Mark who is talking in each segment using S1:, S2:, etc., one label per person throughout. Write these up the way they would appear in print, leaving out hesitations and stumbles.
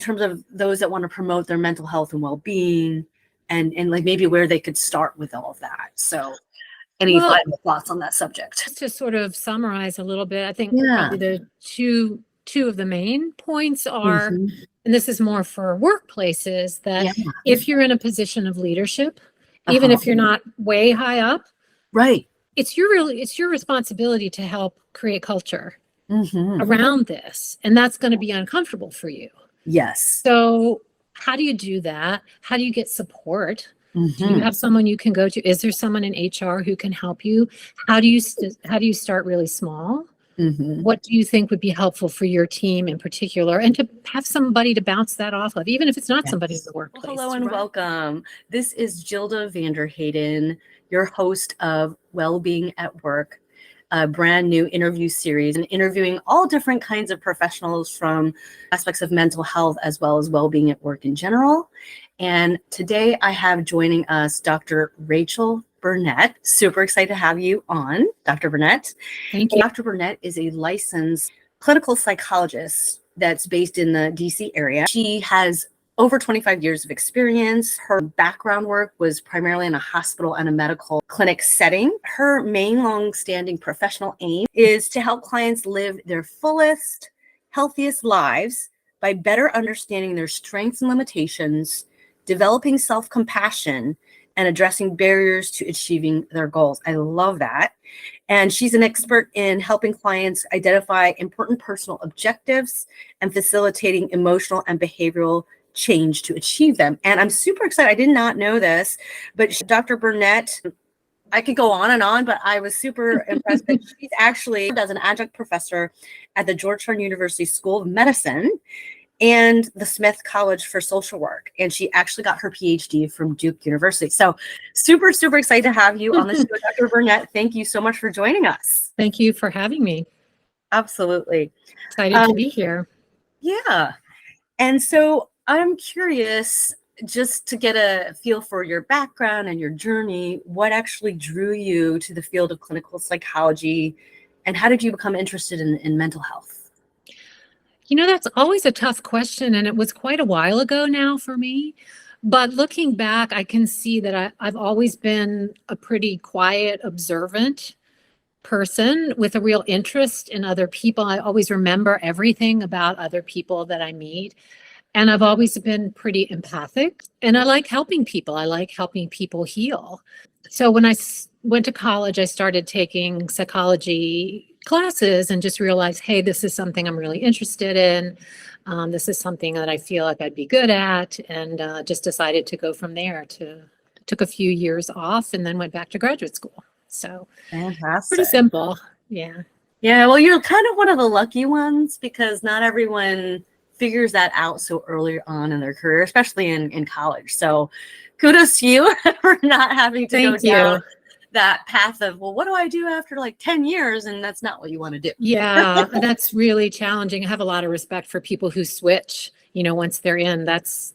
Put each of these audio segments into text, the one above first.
S1: terms of those that want to promote their mental health and well-being, and like maybe where they could start with all of that. So any final thoughts on that subject?
S2: Just to sort of summarize a little bit, I think
S1: Yeah.
S2: probably the two of the main points are, and this is more for workplaces, that if you're in a position of leadership, even if you're not way high up,
S1: right,
S2: it's your responsibility to help create culture around this, and that's going to be uncomfortable for you.
S1: Yes.
S2: So how do you do that? How do you get support? Do you have someone you can go to? Is there someone in HR who can help you? How do you start really small? What do you think would be helpful for your team in particular, and to have somebody to bounce that off of, even if it's not somebody in the workplace?
S1: Well, hello and welcome. This is Gilda VanderHeyden, your host of Wellbeing at Work, a brand new interview series, and interviewing all different kinds of professionals from aspects of mental health as well as well-being at work in general. And today I have joining us Dr. Rachel Burnett. Super excited to have you on, Dr. Burnett.
S2: Thank you.
S1: Dr. Burnett is a licensed clinical psychologist that's based in the DC area. She has over 25 years of experience. Her background work was primarily in a hospital and a medical clinic setting. Her main long-standing professional aim is to help clients live their fullest, healthiest lives by better understanding their strengths and limitations, developing self-compassion, and addressing barriers to achieving their goals. I love that. And she's an expert in helping clients identify important personal objectives and facilitating emotional and behavioral change to achieve them. And I'm super excited. I did not know this, but Dr. Burnett, I could go on and on, but I was super impressed that she's actually as an adjunct professor at the Georgetown University School of Medicine and the Smith College for Social Work. And she actually got her PhD from Duke University. So super, super excited to have you on the show, Dr. Burnett. Thank you so much for joining us.
S2: Thank you for having me.
S1: Absolutely.
S2: Excited to be here.
S1: Yeah. And so I'm curious, just to get a feel for your background and your journey, what actually drew you to the field of clinical psychology, and how did you become interested in mental health?
S2: You know, that's always a tough question, and it was quite a while ago now for me. But looking back, I can see that I've always been a pretty quiet, observant person with a real interest in other people. I always remember everything about other people that I meet. And I've always been pretty empathic, and I like helping people. I like helping people heal. So when I went to college, I started taking psychology classes and just realized, hey, this is something I'm really interested in. This is something that I feel like I'd be good at, and just decided to go from there. Took a few years off and then went back to graduate school. So
S1: fantastic.
S2: Pretty simple. Yeah.
S1: Yeah. Well, you're kind of one of the lucky ones, because not everyone figures that out so early on in their career, especially in college. So kudos to you for not having to go down that path of, well, what do I do after like 10 years? And that's not what you want to do.
S2: Yeah, that's really challenging. I have a lot of respect for people who switch, once they're in. That's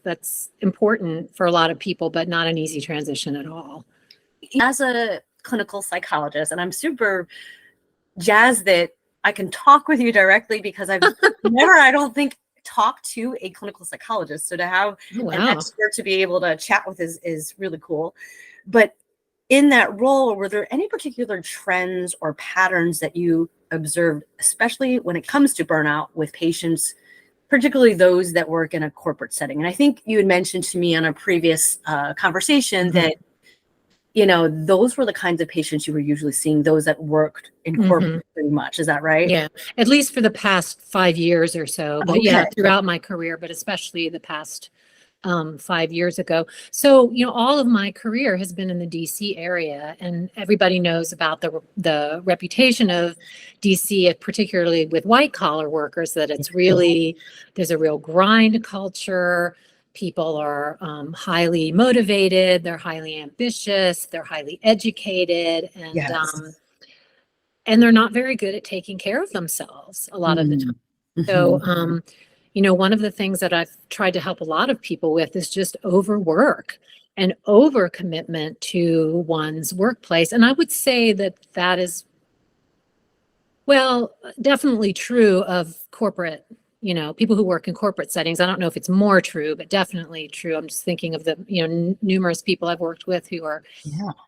S2: important for a lot of people, but not an easy transition at all.
S1: As a clinical psychologist, and I'm super jazzed that I can talk with you directly, because I've never, I don't think, talk to a clinical psychologist. So to have an expert to be able to chat with is really cool. But in that role, were there any particular trends or patterns that you observed, especially when it comes to burnout with patients, particularly those that work in a corporate setting? And I think you had mentioned to me on a previous conversation that those were the kinds of patients you were usually seeing, those that worked in corporate pretty much. Is that right?
S2: Yeah, at least for the past 5 years or so. But yeah, throughout my career, but especially the past 5 years ago. So, all of my career has been in the DC area, and everybody knows about the reputation of DC, particularly with white collar workers, that it's really, there's a real grind culture. People are highly motivated, they're highly ambitious, they're highly educated, and they're not very good at taking care of themselves a lot of the time. So, one of the things that I've tried to help a lot of people with is just overwork and overcommitment to one's workplace. And I would say that is, well, definitely true of corporate people who work in corporate settings. I don't know if it's more true, but definitely true. I'm just thinking of the, numerous people I've worked with who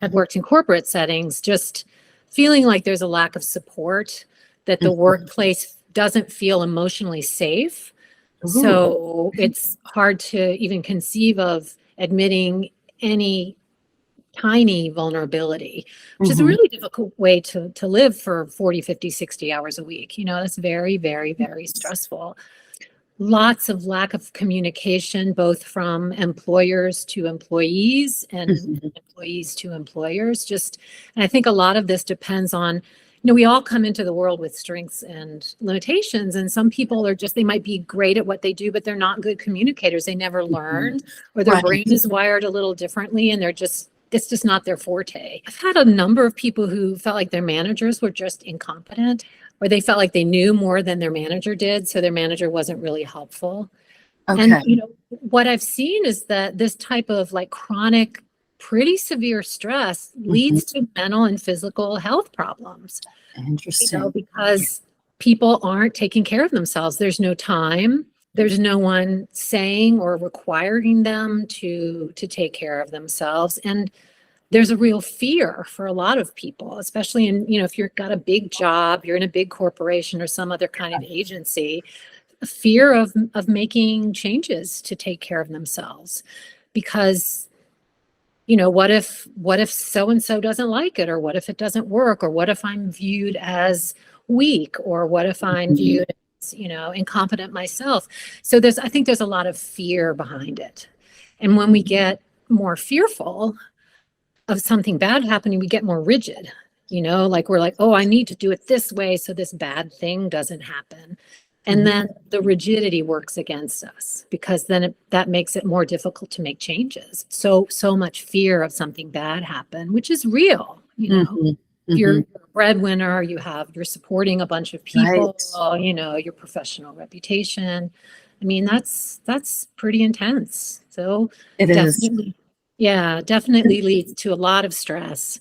S2: have worked in corporate settings, just feeling like there's a lack of support, that the workplace doesn't feel emotionally safe. So it's hard to even conceive of admitting any tiny vulnerability, which is a really difficult way to live for 40, 50, 60 hours a week. That's very, very, very stressful. Lots of lack of communication, both from employers to employees and employees to employers. And I think a lot of this depends on, we all come into the world with strengths and limitations, and some people they might be great at what they do, but they're not good communicators. They never learned, or their brain is wired a little differently, and it's just not their forte. I've had a number of people who felt like their managers were just incompetent, or they felt like they knew more than their manager did, so their manager wasn't really helpful. And what I've seen is that this type of chronic, pretty severe stress leads to mental and physical health problems.
S1: Interesting.
S2: Because people aren't taking care of themselves. There's no time. There's no one saying or requiring them to take care of themselves. And there's a real fear for a lot of people, especially if you've got a big job, you're in a big corporation or some other kind of agency, a fear of making changes to take care of themselves. Because, what if so-and-so doesn't like it, or what if it doesn't work, or what if I'm viewed as weak, or what if I'm viewed as, incompetent myself. So I think there's a lot of fear behind it. And when we get more fearful of something bad happening, we get more rigid, we're like, oh, I need to do it this way so this bad thing doesn't happen. And then the rigidity works against us, because then that makes it more difficult to make changes. So much fear of something bad happen, which is real. If you're a breadwinner, you're supporting a bunch of people, your professional reputation. I mean, that's pretty intense. So definitely leads to a lot of stress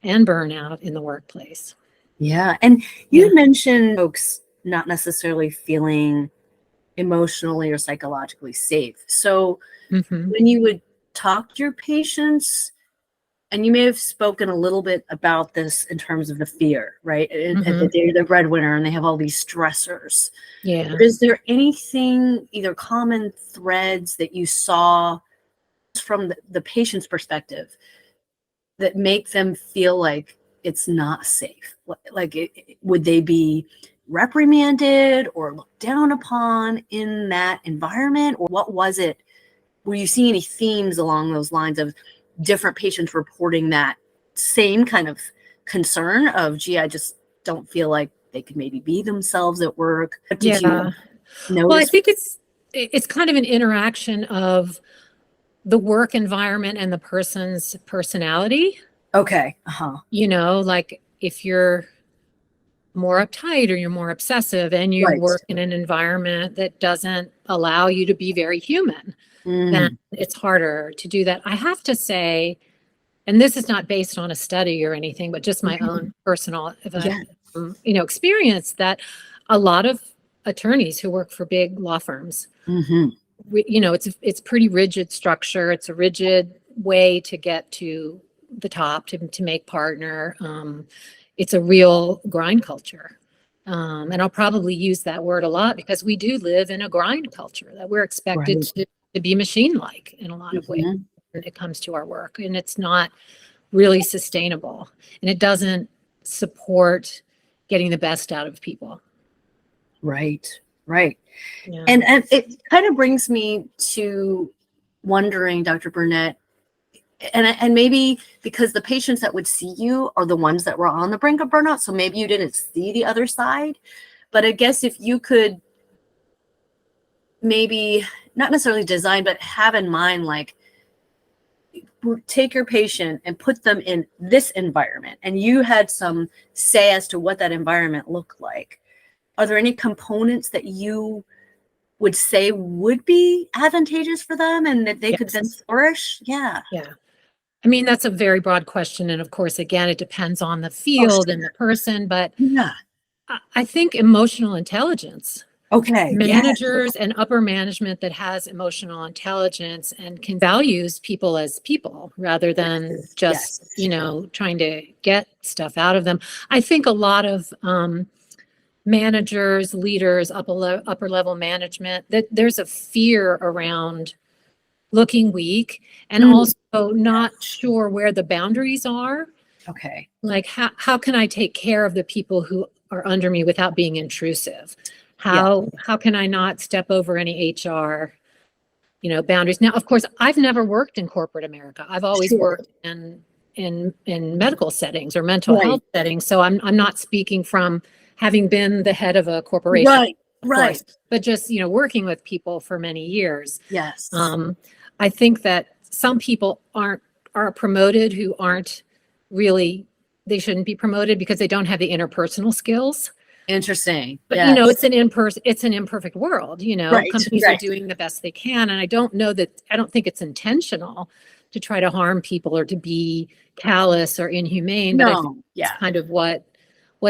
S2: and burnout in the workplace.
S1: Yeah. And you mentioned folks not necessarily feeling emotionally or psychologically safe. So when you would talk to your patients, and you may have spoken a little bit about this in terms of the fear, right? And that they're the breadwinner and they have all these stressors.
S2: Yeah.
S1: But is there anything, either common threads that you saw from the patient's perspective that make them feel like it's not safe? Would they be reprimanded or looked down upon in that environment? Or what was it? Were you seeing any themes along those lines of different patients reporting that same kind of concern of, gee, I just don't feel like they could maybe be themselves at work? What did you notice?
S2: Well, I think it's kind of an interaction of the work environment and the person's personality.
S1: Okay.
S2: If you're more uptight or you're more obsessive and you work in an environment that doesn't allow you to be very human, then it's harder to do that. I have to say, and this is not based on a study or anything, but just my own personal experience, that a lot of attorneys who work for big law firms, it's pretty rigid structure. It's a rigid way to get to the top, to make partner. It's a real grind culture. And I'll probably use that word a lot, because we do live in a grind culture, that we're expected to be machine-like in a lot of ways when it comes to our work. And it's not really sustainable. And it doesn't support getting the best out of people.
S1: Right. Yeah. And it kind of brings me to wondering, Dr. Burnett, and maybe because the patients that would see you are the ones that were on the brink of burnout, so maybe you didn't see the other side. But I guess if you could maybe not necessarily design, but have in mind, take your patient and put them in this environment, and you had some say as to what that environment looked like. Are there any components that you would say would be advantageous for them and that they could then flourish? Yeah.
S2: I mean, that's a very broad question. And of course, again, it depends on the field and the person, but I think emotional intelligence
S1: Okay. Yes.
S2: Managers and upper management that has emotional intelligence and can values people as people rather than just,
S1: Yes.
S2: trying to get stuff out of them. I think a lot of managers, leaders, upper level management, that there's a fear around looking weak and also not sure where the boundaries are.
S1: Okay.
S2: Like how can I take care of the people who are under me without being intrusive? How can I not step over any HR, boundaries? Now, of course, I've never worked in corporate America. I've always worked in medical settings or mental health settings. So I'm not speaking from having been the head of a corporation, of course, but just, working with people for many years.
S1: Yes.
S2: I think that some people are promoted who aren't really, they shouldn't be promoted because they don't have the interpersonal skills.
S1: Interesting.
S2: But it's an imperfect world, companies are doing the best they can. And I don't think it's intentional to try to harm people or to be callous or inhumane, but I think it's kind of what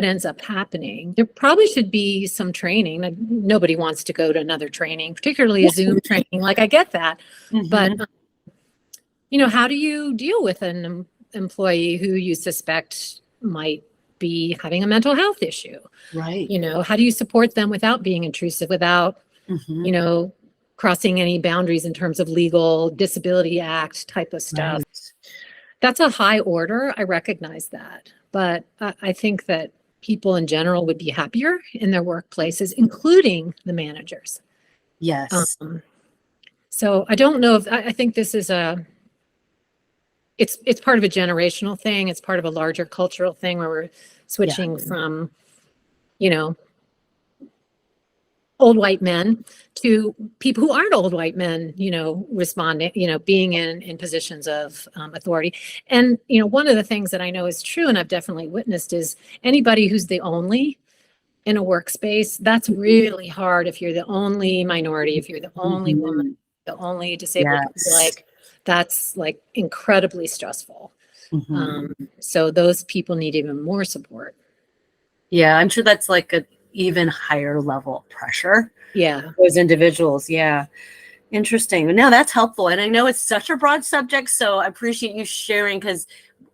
S2: ends up happening. There probably should be some training. Like, nobody wants to go to another training, particularly a Zoom training. Like, I get that, but how do you deal with an employee who you suspect might be having a mental health issue?
S1: Right.
S2: How do you support them without being intrusive, without, crossing any boundaries in terms of legal Disability Act type of stuff? Right. That's a high order. I recognize that. But I think that people in general would be happier in their workplaces, including the managers.
S1: Yes.
S2: So I don't know if I think this is it's part of a generational thing. It's part of a larger cultural thing where we're switching from, old white men to people who aren't old white men, responding, being in positions of authority. And, one of the things that I know is true, and I've definitely witnessed, is anybody who's the only in a workspace, that's really hard if you're the only minority, if you're the only woman, the only disabled, that's like incredibly stressful. So those people need even more support.
S1: Yeah, I'm sure that's like an even higher level of pressure.
S2: Yeah.
S1: Those individuals. Yeah. Interesting. No, that's helpful. And I know it's such a broad subject, so I appreciate you sharing, because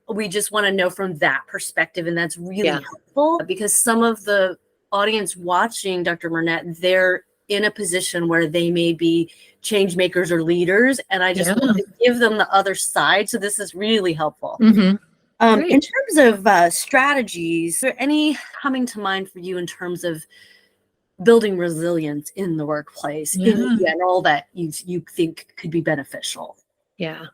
S1: we just want to know from that perspective. And that's really helpful, because some of the audience watching Dr. Burnett, they're in a position where they may be change makers or leaders. And I just want to give them the other side. So this is really helpful. In terms of strategies, is there any coming to mind for you in terms of building resilience in the workplace in general that you think could be beneficial?
S2: Yeah.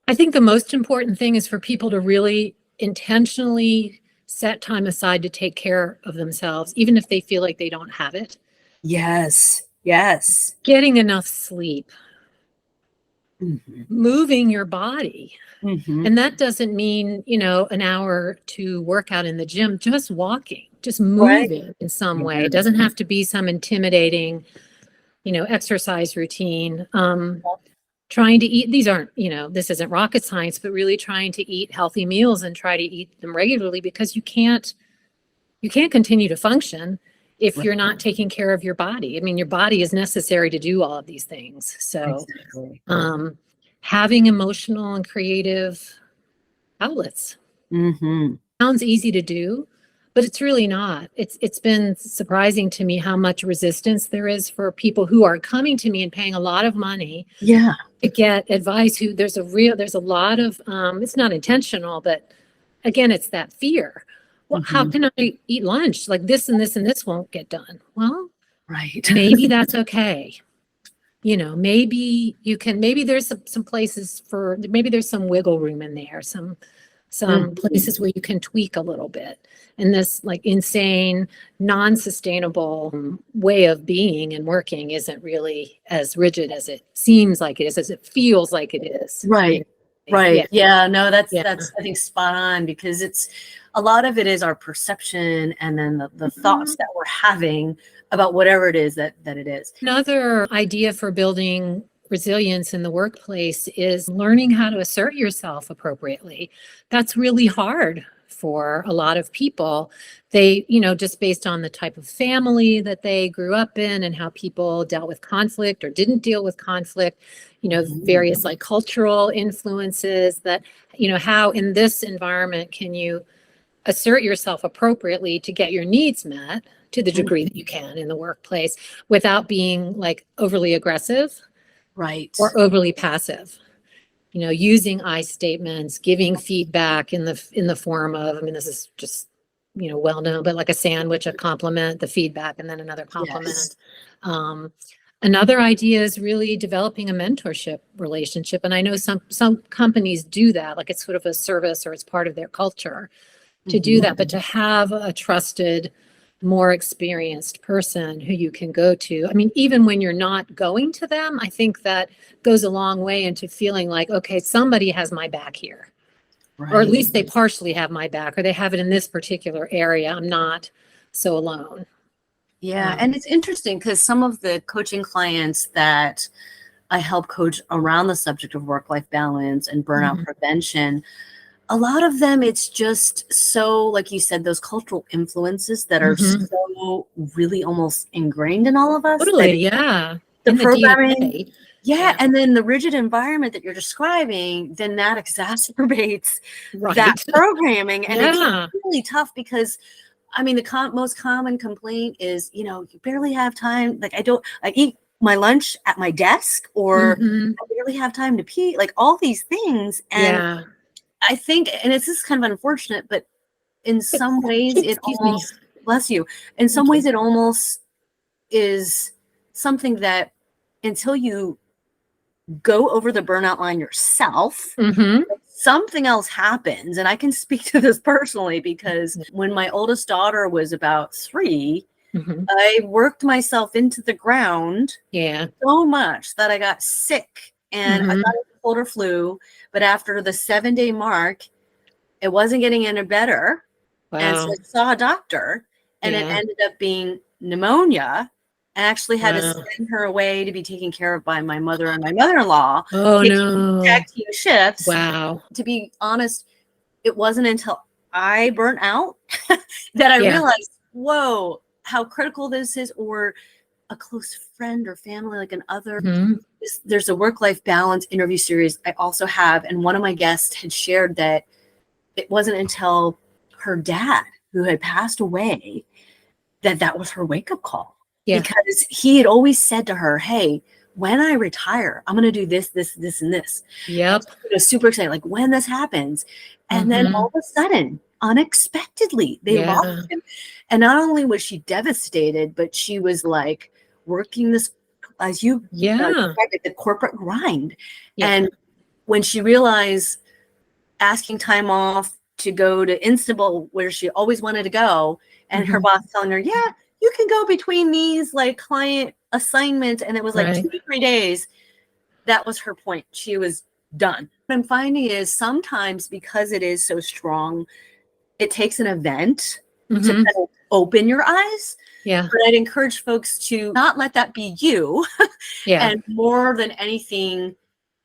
S2: I think the most important thing is for people to really intentionally set time aside to take care of themselves, even if they feel like they don't have it.
S1: Yes. Yes.
S2: Getting enough sleep. Moving your body. And that doesn't mean, an hour to work out in the gym, just walking, just moving in some way. It doesn't have to be some intimidating, exercise routine. Trying to eat, these aren't, this isn't rocket science, but really trying to eat healthy meals and try to eat them regularly, because you can't continue to function if you're not taking care of your body. I mean, your body is necessary to do all of these things. So having emotional and creative outlets. Sounds easy to do, but it's really not. It's been surprising to me how much resistance there is for people who are coming to me and paying a lot of money to get advice. There's a lot of, it's not intentional, but again, it's that fear. Well, how can I eat lunch? Like this and this and this won't get done. Well, maybe that's okay. Maybe you can, maybe there's some places maybe there's some wiggle room in there, some places where you can tweak a little bit. And this like insane, non-sustainable way of being and working isn't really as rigid as it seems like it is, as it feels like it is.
S1: Right. Yeah. No, that's I think spot on, because it's a lot of it is our perception and then the thoughts that we're having about whatever it is that it is.
S2: Another idea for building resilience in the workplace is learning how to assert yourself appropriately. That's really hard for a lot of people. They, just based on the type of family that they grew up in and how people dealt with conflict or didn't deal with conflict, various like cultural influences that, how in this environment can you assert yourself appropriately to get your needs met to the degree that you can in the workplace without being like overly aggressive
S1: Right.
S2: or overly passive. Using I statements, giving feedback in the form of, I mean, this is just, well known, but like a sandwich, a compliment, the feedback, and then another compliment.
S1: Yes.
S2: Another idea is really developing a mentorship relationship. And I know some companies do that, like it's sort of a service or it's part of their culture to do that, but to have a trusted, more experienced person who you can go to. I mean, even when you're not going to them, I think that goes a long way into feeling like, okay, somebody has my back here. Or at least they partially have my back, or they have it in this particular area. I'm not so alone.
S1: Yeah. And it's interesting because some of the coaching clients that I help coach around the subject of work-life balance and burnout prevention, a lot of them, it's just so, like you said, those cultural influences that are so really almost ingrained in all of us.
S2: Totally, yeah.
S1: The
S2: in the
S1: programming,
S2: DNA.
S1: yeah, and then the rigid environment that you're describing, then that exacerbates that programming. And it's really tough because, I mean, the most common complaint is, you barely have time. Like I eat my lunch at my desk, or I barely have time to pee, like all these things. And I think, and this is kind of unfortunate, but in some ways it almost, bless you, in some ways it almost is something that until you go over the burnout line yourself, something else happens. And I can speak to this personally because when my oldest daughter was about 3, I worked myself into the ground so much that I got sick. And I thought it was a cold or flu, but after the 7-day mark, it wasn't getting any better. And so I saw a doctor, and it ended up being pneumonia. I actually had to send her away to be taken care of by my mother and my mother-in-law. Tag team shifts. To be honest, it wasn't until I burnt out that I realized, whoa, how critical this is, or a close friend or family, like an other. There's a work-life balance interview series I also have, and one of my guests had shared that it wasn't until her dad, who had passed away, that was her wake-up call. Because he had always said to her, hey, when I retire, I'm going to do this, this, this, and this. Super excited, like when this happens. And then all of a sudden, unexpectedly, they lost him. And not only was she devastated, but she was like working this, as you described it, the corporate grind. And when she realized asking time off to go to Istanbul, where she always wanted to go, and her boss telling her, yeah, you can go between these like client assignments, and it was like 2 to 3 days, that was her point. She was done. What I'm finding is sometimes, because it is so strong, it takes an event to kind of open your eyes. But I'd encourage folks to not let that be you. And more than anything,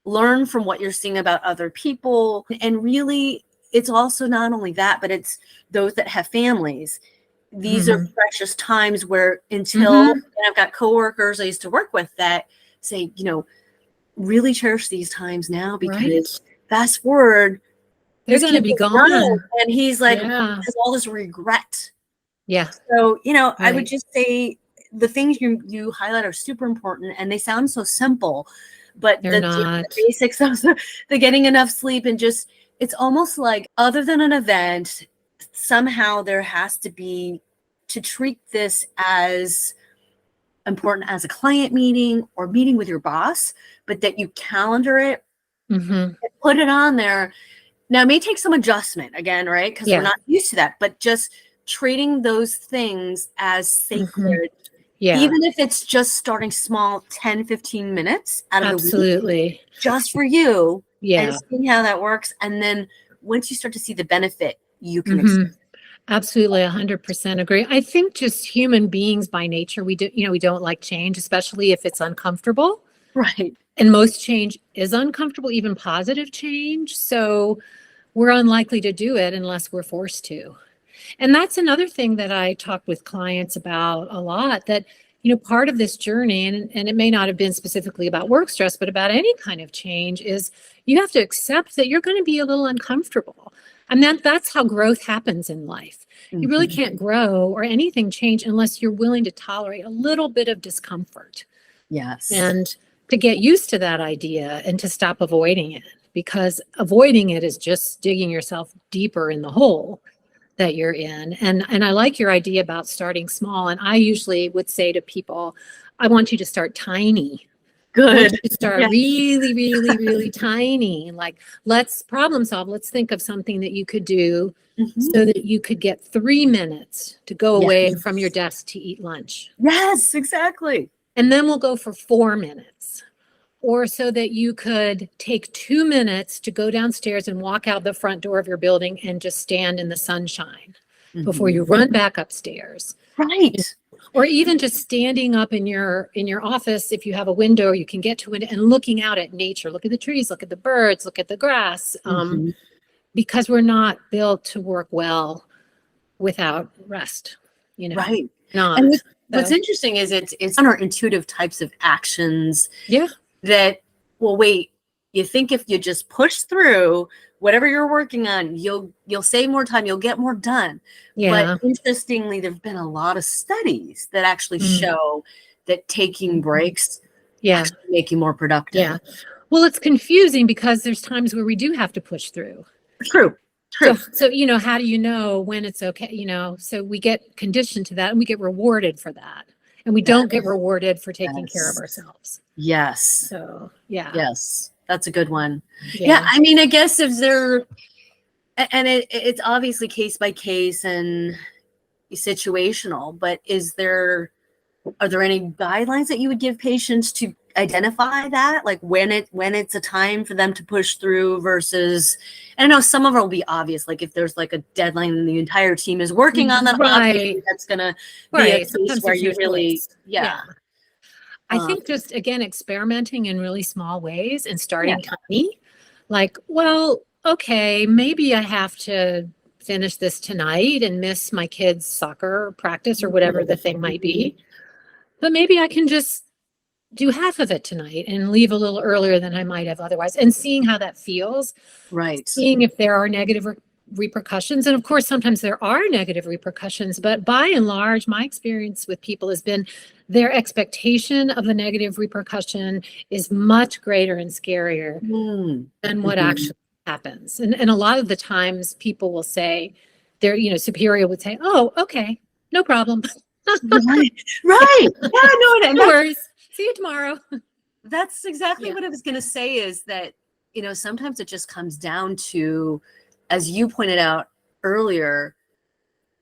S1: learn from what you're seeing about other people. And really, it's also not only that, but it's those that have families. These are precious times where until, and I've got coworkers I used to work with that say, really cherish these times now, because fast forward,
S2: they're going to be gone.
S1: And he's like, has all this regret. So, I would just say the things you highlight are super important, and they sound so simple, but the basics of the getting enough sleep, and just, it's almost like, other than an event, somehow there has to be, to treat this as important as a client meeting or meeting with your boss, but that you calendar it, and put it on there. Now, it may take some adjustment again, right? Because we're not used to that, but just treating those things as sacred, even if it's just starting small, 10, 15 minutes out of the week, just for you, and seeing how that works. And then once you start to see the benefit, you can expand.
S2: Absolutely, 100% agree. I think just human beings by nature, we don't like change, especially if it's uncomfortable.
S1: Right.
S2: And most change is uncomfortable, even positive change. So we're unlikely to do it unless we're forced to. And that's another thing that I talk with clients about a lot, that, part of this journey, and it may not have been specifically about work stress, but about any kind of change, is you have to accept that you're going to be a little uncomfortable. And that's how growth happens in life. You really can't grow or anything change unless you're willing to tolerate a little bit of discomfort.
S1: Yes.
S2: And to get used to that idea and to stop avoiding it, because avoiding it is just digging yourself deeper in the hole that you're in. And I like your idea about starting small. And I usually would say to people, I want you to start tiny.
S1: Good.
S2: I want you to start really, really, really tiny. Like, let's problem solve. Let's think of something that you could do so that you could get 3 minutes to go away from your desk to eat lunch.
S1: Yes, exactly.
S2: And then we'll go for 4 minutes. Or so that you could take 2 minutes to go downstairs and walk out the front door of your building and just stand in the sunshine before you run back upstairs.
S1: Right.
S2: Or even just standing up in your office, if you have a window, you can get to it, and looking out at nature. Look at the trees, look at the birds, look at the grass. Because we're not built to work well without rest.
S1: Right.
S2: Not.
S1: And what's interesting is it's counterintuitive types of actions.
S2: Yeah.
S1: That, well, wait, you think if you just push through whatever you're working on, you'll save more time, you'll get more done.
S2: Yeah.
S1: But interestingly, there've been a lot of studies that actually show that taking breaks actually make you more productive.
S2: Yeah. Well, it's confusing because there's times where we do have to push through.
S1: True.
S2: So, how do you know when it's okay? So we get conditioned to that and we get rewarded for that. And we don't get rewarded for taking care of ourselves.
S1: Yes.
S2: So, yeah.
S1: Yes. That's a good one. Yeah. I mean, I guess if there, and it's obviously case by case and situational, but are there any guidelines that you would give patients to identify that, like when it's a time for them to push through versus, I know some of it will be obvious, like if there's like a deadline and the entire team is working on that,
S2: right,
S1: that's gonna be a case where you really,
S2: I think just, again, experimenting in really small ways and starting tiny, like, well, okay, maybe I have to finish this tonight and miss my kids' soccer practice or whatever the thing might be, but maybe I can just do half of it tonight and leave a little earlier than I might have otherwise, and seeing how that feels.
S1: Right.
S2: Seeing if there are negative repercussions. And of course, sometimes there are negative repercussions, but by and large, my experience with people has been their expectation of the negative repercussion is much greater and scarier than what actually happens. And a lot of the times people will say, their superior would say, oh, okay, no problem.
S1: Right. Yeah,
S2: no worries. See you tomorrow.
S1: That's exactly what I was going to say, is that, sometimes it just comes down to, as you pointed out earlier,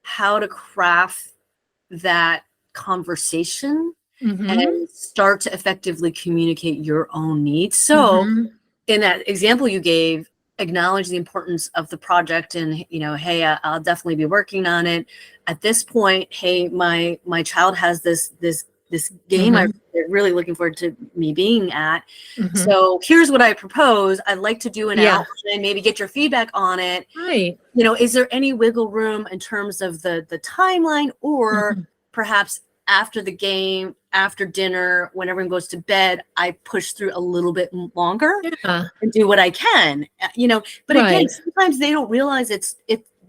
S1: how to craft that conversation and start to effectively communicate your own needs. So in that example you gave, acknowledge the importance of the project and, hey, I'll definitely be working on it. At this point, hey, my child has this game I'm really looking forward to me being at. So here's what I propose. I'd like to do an outline and maybe get your feedback on it.
S2: Right.
S1: Is there any wiggle room in terms of the timeline, or perhaps after the game, after dinner, when everyone goes to bed, I push through a little bit longer and do what I can, but again, sometimes they don't realize it's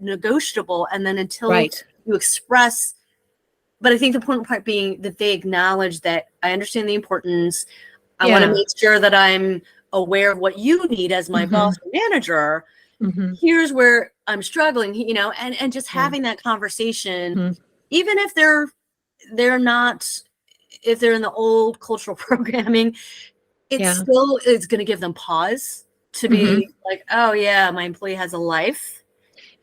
S1: negotiable. And then until you express, but I think the important part being that they acknowledge that I understand the importance. I want to make sure that I'm aware of what you need as my boss or manager. Here's where I'm struggling, and just having that conversation, even if they're not, if they're in the old cultural programming, still is going to give them pause to be like, oh yeah, my employee has a life.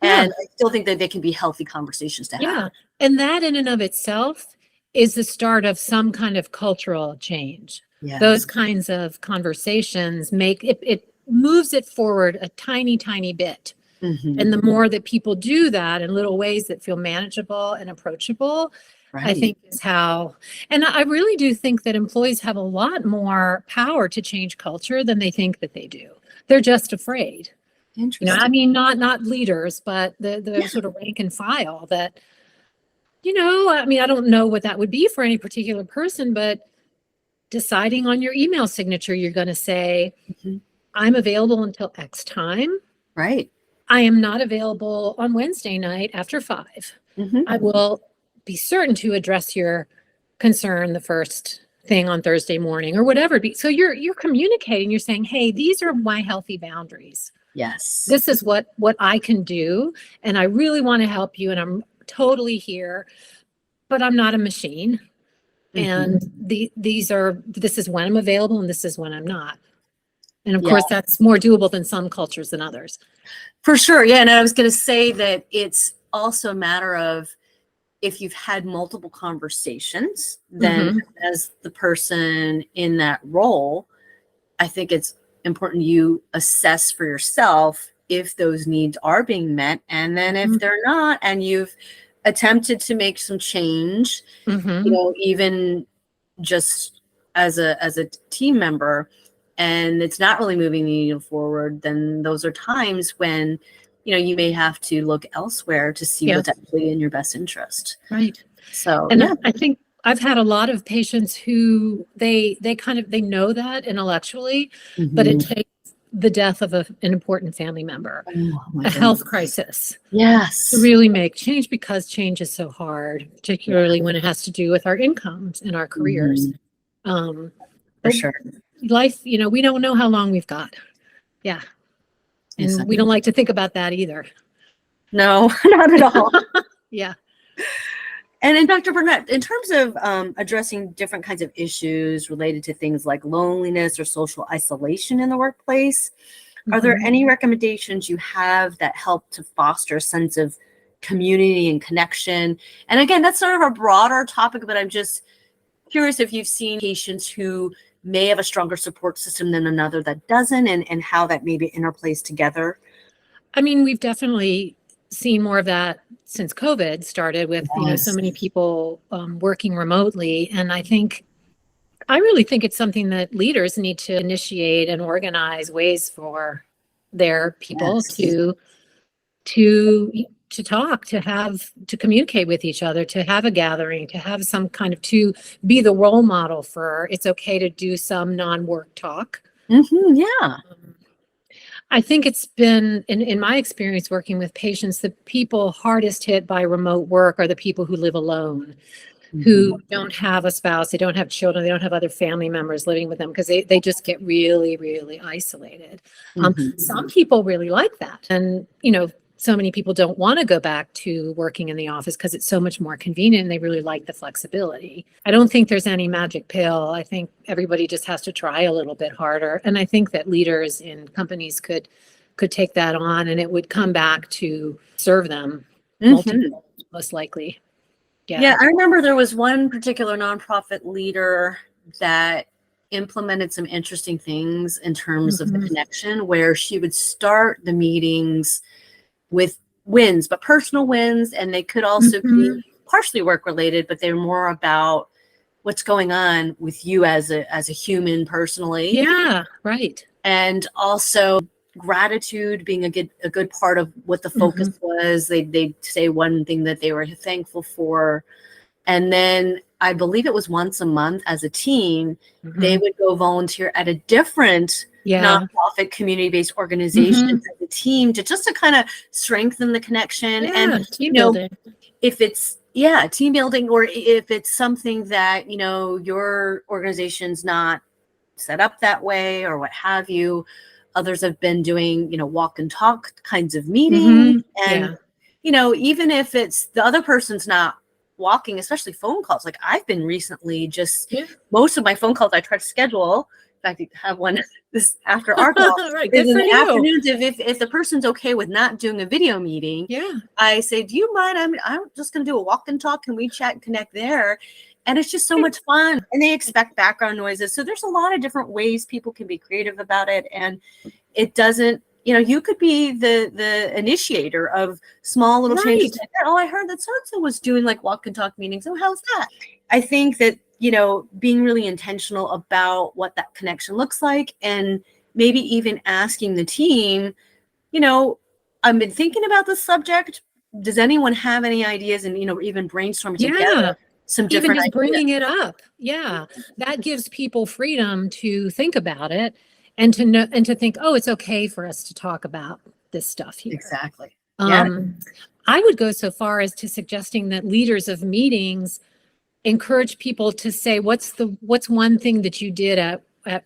S1: And I still think that they can be healthy conversations to have.
S2: Yeah. And that in and of itself is the start of some kind of cultural change. Yes. Those kinds of conversations it moves it forward a tiny, tiny bit. And the more that people do that in little ways that feel manageable and approachable, I think is how, and I really do think that employees have a lot more power to change culture than they think that they do. They're just afraid.
S1: Interesting.
S2: I mean, not leaders, but the sort of rank and file that, I mean, I don't know what that would be for any particular person, but deciding on your email signature, you're going to say,
S1: Mhm.
S2: I'm available until X time.
S1: Right.
S2: I am not available on Wednesday night after 5.
S1: Hmm.
S2: I will be certain to address your concern the first thing on Thursday morning or whatever. So you're communicating, you're saying, hey, these are my healthy boundaries.
S1: Yes.
S2: This is what I can do. And I really want to help you. And I'm totally here, but I'm not a machine. And this is when I'm available and this is when I'm not. And of
S1: Yeah.
S2: course, that's more doable than some cultures than others.
S1: For sure. Yeah. And I was going to say that it's also a matter of, if you've had multiple conversations, then as the person in that role, I think it's important you assess for yourself if those needs are being met. And then if they're not, and you've attempted to make some change, even just as a team member, and it's not really moving the needle forward, then those are times when you may have to look elsewhere to see what's actually in your best interest.
S2: Right.
S1: So,
S2: and I think I've had a lot of patients who they know that intellectually, but it takes the death of an important family member, a health crisis, to really make change, because change is so hard, particularly when it has to do with our incomes and our careers.
S1: For sure.
S2: Life, we don't know how long we've got. Yeah. And we don't like to think about that either.
S1: No, not at all.
S2: Yeah.
S1: And in Dr. Burnett, in terms of addressing different kinds of issues related to things like loneliness or social isolation in the workplace, are there any recommendations you have that help to foster a sense of community and connection? And again, that's sort of a broader topic, but I'm just curious if you've seen patients who may have a stronger support system than another that doesn't, and how that maybe interplays together.
S2: I mean, we've definitely seen more of that since COVID started with, so many people working remotely. And I really think it's something that leaders need to initiate and organize ways for their people to talk, to communicate with each other, to have a gathering, to have some kind of, to be the role model for, it's okay to do some non-work talk.
S1: Yeah.
S2: I think it's been, in my experience working with patients, the people hardest hit by remote work are the people who live alone, who don't have a spouse, they don't have children, they don't have other family members living with them, because they just get really, really isolated. Some people really like that. And, so many people don't want to go back to working in the office because it's so much more convenient and they really like the flexibility. I don't think there's any magic pill. I think everybody just has to try a little bit harder. And I think that leaders in companies could take that on, and it would come back to serve them most likely.
S1: Yeah, I remember there was one particular nonprofit leader that implemented some interesting things in terms of the connection, where she would start the meetings with wins, but personal wins, and they could also be partially work related, but they're more about what's going on with you as a human personally.
S2: Yeah, right.
S1: And also gratitude being a good part of what the focus was. They'd say one thing that they were thankful for. And then I believe it was once a month as a team, they would go volunteer at a different nonprofit community-based organization as a team to kind of strengthen the connection. And
S2: team building.
S1: If it's team building, or if it's something that your organization's not set up that way or what have you, others have been doing walk and talk kinds of meetings. And even if it's the other person's not walking, especially phone calls, like I've been recently most of my phone calls I try to schedule. In fact, I have one this after our call.
S2: Right,
S1: in the afternoons, if the person's okay with not doing a video meeting, I say, do you mind? I'm just going to do a walk and talk. Can we chat and connect there? And it's just so much fun. And they expect background noises. So there's a lot of different ways people can be creative about it. And it doesn't, you could be the initiator of small little changes. Like, oh, I heard that so-and-so was doing like walk and talk meetings. Oh, how's that? I think that, being really intentional about what that connection looks like, and maybe even asking the team, I've been thinking about this subject. Does anyone have any ideas? And, even brainstorming together some
S2: even
S1: different
S2: just
S1: ideas.
S2: bringing it up. Yeah. That gives people freedom to think about it and to know and to think, oh, it's okay for us to talk about this stuff here.
S1: Exactly. Yeah.
S2: I would go so far as to suggesting that leaders of meetings encourage people to say, what's one thing that you did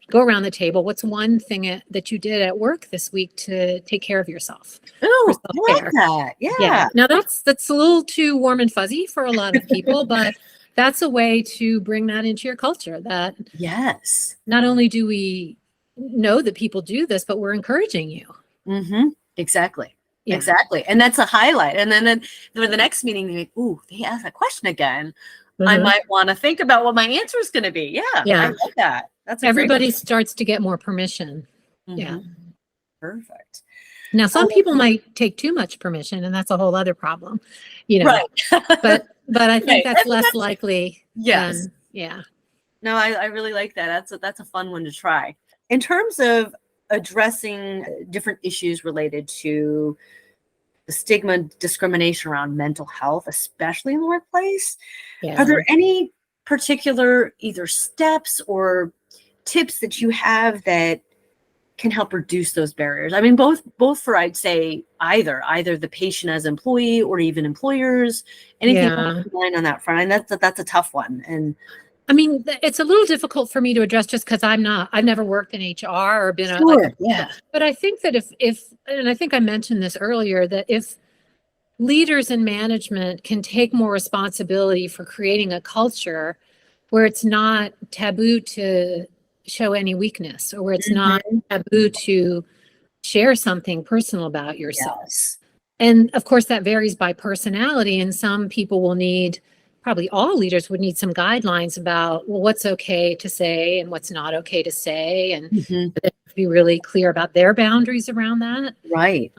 S2: go around the table. What's one thing that you did at work this week to take care of yourself?
S1: Oh, I like that. Yeah.
S2: Now that's a little too warm and fuzzy for a lot of people, but that's a way to bring that into your culture, that
S1: yes,
S2: not only do we know that people do this, but we're encouraging you.
S1: Mm-hmm. Exactly.
S2: Yeah.
S1: Exactly. And that's a highlight. And then for the next meeting, they're like, ooh, they asked that question again. I might want to think about what my answer is going to be. Yeah. I like that. That's
S2: everybody starts to get more permission.
S1: Mm-hmm.
S2: Yeah.
S1: Perfect.
S2: Now, some people might take too much permission, and that's a whole other problem,
S1: Right.
S2: but I think that's less likely.
S1: Yes.
S2: Yeah.
S1: No, I really like that. That's a fun one to try. In terms of addressing different issues related to the stigma and discrimination around mental health, especially in the workplace, are there any particular either steps or tips that you have that can help reduce those barriers? I mean, both for, I'd say, either the patient as employee or even employers. Anything on that front? And that's a tough one. And
S2: I mean, it's a little difficult for me to address just because I've never worked in HR or been but I think that if, and I think I mentioned this earlier, that if leaders in management can take more responsibility for creating a culture where it's not taboo to show any weakness, or where it's not taboo to share something personal about yourself.
S1: Yes.
S2: And of course, that varies by personality. And some people will need, probably all leaders would need some guidelines about, well, what's okay to say and what's not okay to say. And be really clear about their boundaries around that.
S1: Right.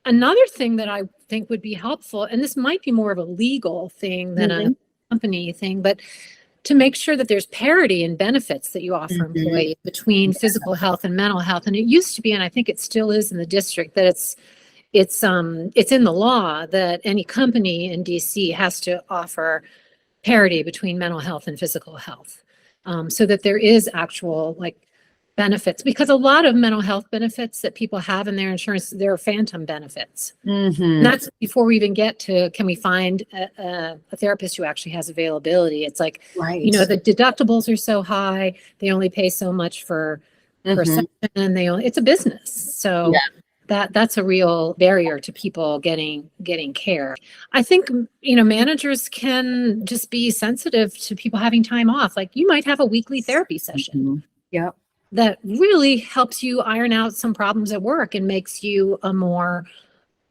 S2: Another thing that I think would be helpful, and this might be more of a legal thing than a company thing, but to make sure that there's parity in benefits that you offer employees between physical health and mental health. And it used to be, and I think it still is in the district, that it's in the law that any company in DC has to offer parity between mental health and physical health, so that there is actual benefits, because a lot of mental health benefits that people have in their insurance, they're phantom benefits. And that's before we even get to, can we find a therapist who actually has availability? It's like, the deductibles are so high, they only pay so much per session, and it's a business. So that's a real barrier to people getting care. I think, managers can just be sensitive to people having time off. Like, you might have a weekly therapy session. That really helps you iron out some problems at work and makes you a more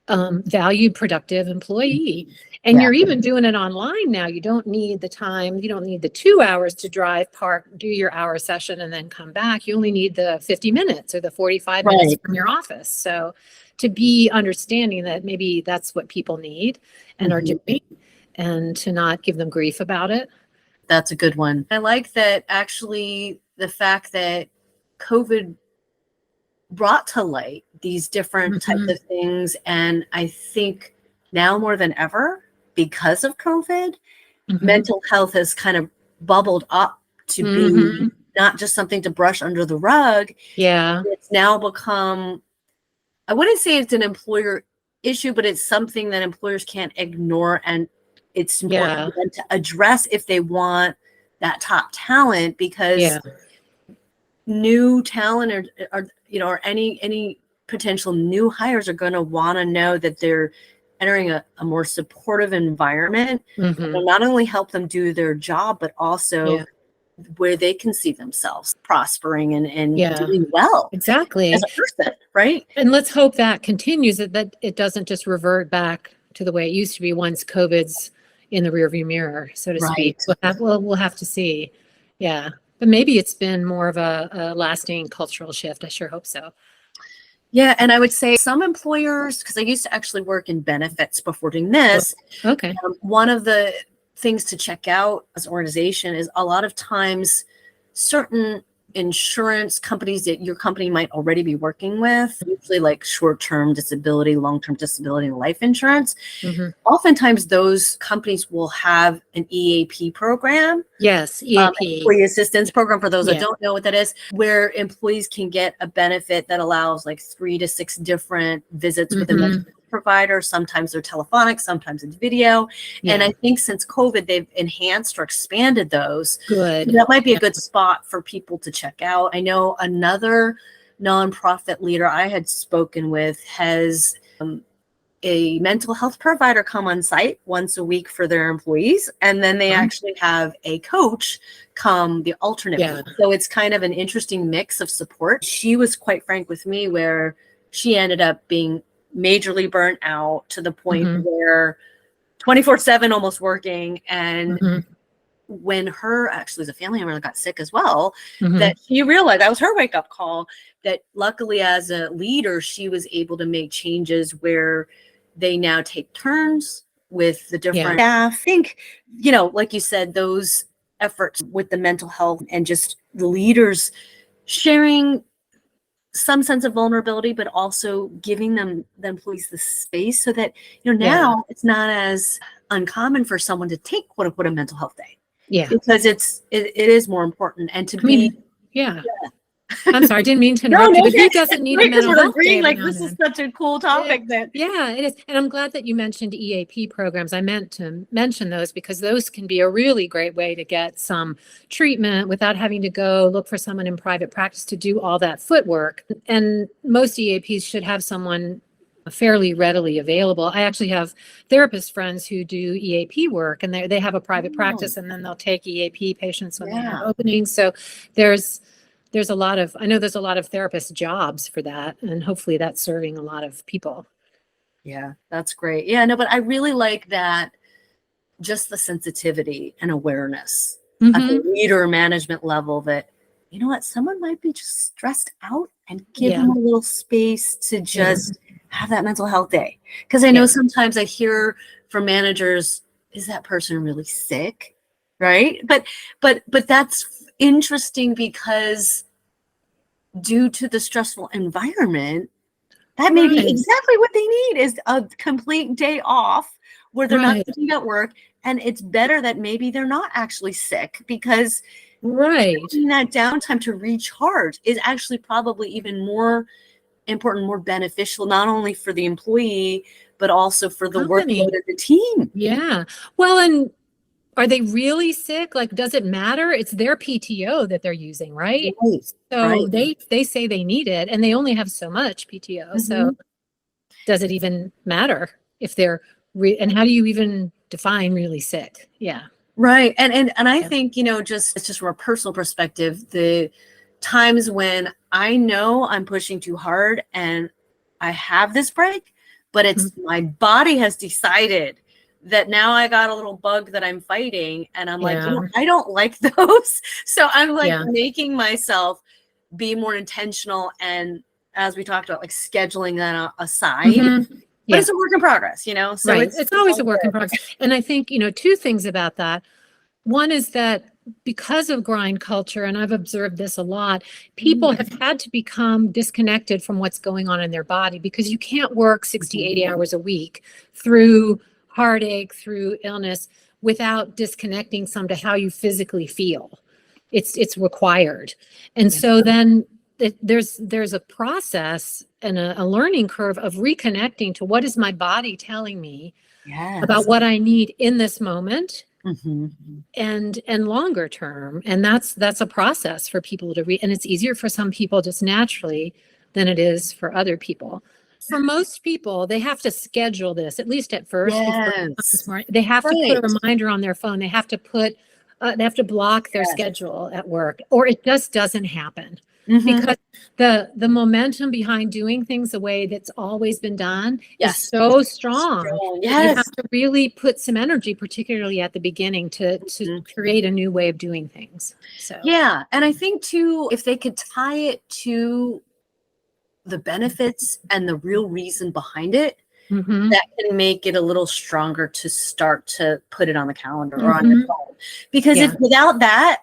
S2: valued, productive employee. And you're even doing it online now. You don't need the time. You don't need the 2 hours to drive, park, do your hour session, and then come back. You only need the 50 minutes or the 45 minutes from your office. So to be understanding that maybe that's what people need and are doing, and to not give them grief about it.
S1: That's a good one. I like that, actually, the fact that COVID brought to light these different types of things. And I think now more than ever, because of COVID, mental health has kind of bubbled up to be not just something to brush under the rug. It's now become, I wouldn't say it's an employer issue, but it's something that employers can't ignore. And it's important for them to address if they want that top talent, because new talent or any potential new hires are going to want to know that they're entering a more supportive environment that will not only help them do their job, but also where they can see themselves prospering and doing well.
S2: Exactly.
S1: As a person, right?
S2: And let's hope that continues, that it doesn't just revert back to the way it used to be once COVID's in the rearview mirror, so to speak. We'll have to see. Yeah. But maybe it's been more of a lasting cultural shift. I sure hope so.
S1: Yeah. And I would say some employers, because I used to actually work in benefits before doing this. One of the things to check out as an organization is a lot of times certain insurance companies that your company might already be working with, usually like short-term disability, long-term disability, and life insurance, oftentimes those companies will have an EAP program.
S2: Yes, EAP.
S1: Employee assistance program, for those that don't know what that is, where employees can get a benefit that allows like 3 to 6 different visits with a mental health provider. Sometimes they're telephonic, sometimes it's video. And I think since COVID, they've enhanced or expanded those.
S2: Good.
S1: So that might be a good spot for people to check out. I know another nonprofit leader I had spoken with has a mental health provider come on site once a week for their employees. And then they actually have a coach come the alternate week. So it's kind of an interesting mix of support. She was quite frank with me where she ended up being majorly burnt out to the point where 24/7 almost working. And when her, actually, the family member got sick as well, that she realized that was her wake up call, that luckily as a leader, she was able to make changes where they now take turns with the different staff. I think, like you said, those efforts with the mental health and just the leaders sharing some sense of vulnerability, but also giving the employees the space so that, now it's not as uncommon for someone to take quote unquote a mental health day. Yeah. Because it is more important. And to be
S2: I'm sorry, I didn't mean to interrupt you, but who doesn't need a mental health day?
S1: Like, this is such a cool topic.
S2: It is. And I'm glad that you mentioned EAP programs. I meant to mention those because those can be a really great way to get some treatment without having to go look for someone in private practice to do all that footwork. And most EAPs should have someone fairly readily available. I actually have therapist friends who do EAP work, and they have a private practice, and then they'll take EAP patients when they have openings. So there's a lot of, I know there's a lot of therapist jobs for that, and hopefully that's serving a lot of people.
S1: Yeah, that's great. Yeah, no, but I really like that, just the sensitivity and awareness at the leader management level that, you know what, someone might be just stressed out, and give them a little space to just have that mental health day. Because I know sometimes I hear from managers, is that person really sick? Right? But that's interesting because due to the stressful environment, that may be exactly what they need, is a complete day off where they're not sitting at work. And it's better that maybe they're not actually sick, because taking that downtime to recharge is actually probably even more important, more beneficial, not only for the employee, but also for the workload of the team.
S2: Yeah. Well, and are they really sick? Like, does it matter? It's their PTO that they're using, right? So they say they need it, and they only have so much PTO. So does it even matter if they're and how do you even define really sick? Yeah.
S1: Right. And I think, it's just from a personal perspective, the times when I know I'm pushing too hard and I have this break, but it's my body has decided that now I got a little bug that I'm fighting, and I'm like, I don't like those. So I'm like making myself be more intentional, and as we talked about, like scheduling that aside. But it's a work in progress, So
S2: it's always a work in progress. And I think, two things about that. One is that because of grind culture, and I've observed this a lot, people have had to become disconnected from what's going on in their body, because you can't work 60, 80 hours a week through heartache, through illness, without disconnecting some to how you physically feel. It's required. And so then there's a process and a learning curve of reconnecting to what is my body telling me about what I need in this moment. And longer term. And that's a process for people to and it's easier for some people just naturally than it is for other people. For most people, they have to schedule this, at least at first. They have to put a reminder on their phone. They have to block their schedule at work, or it just doesn't happen. Because the momentum behind doing things the way that's always been done is so strong. You have to really put some energy, particularly at the beginning, to create a new way of doing things. So
S1: and I think too, if they could tie it to the benefits and the real reason behind it, that can make it a little stronger to start to put it on the calendar or on your phone. Because if without that,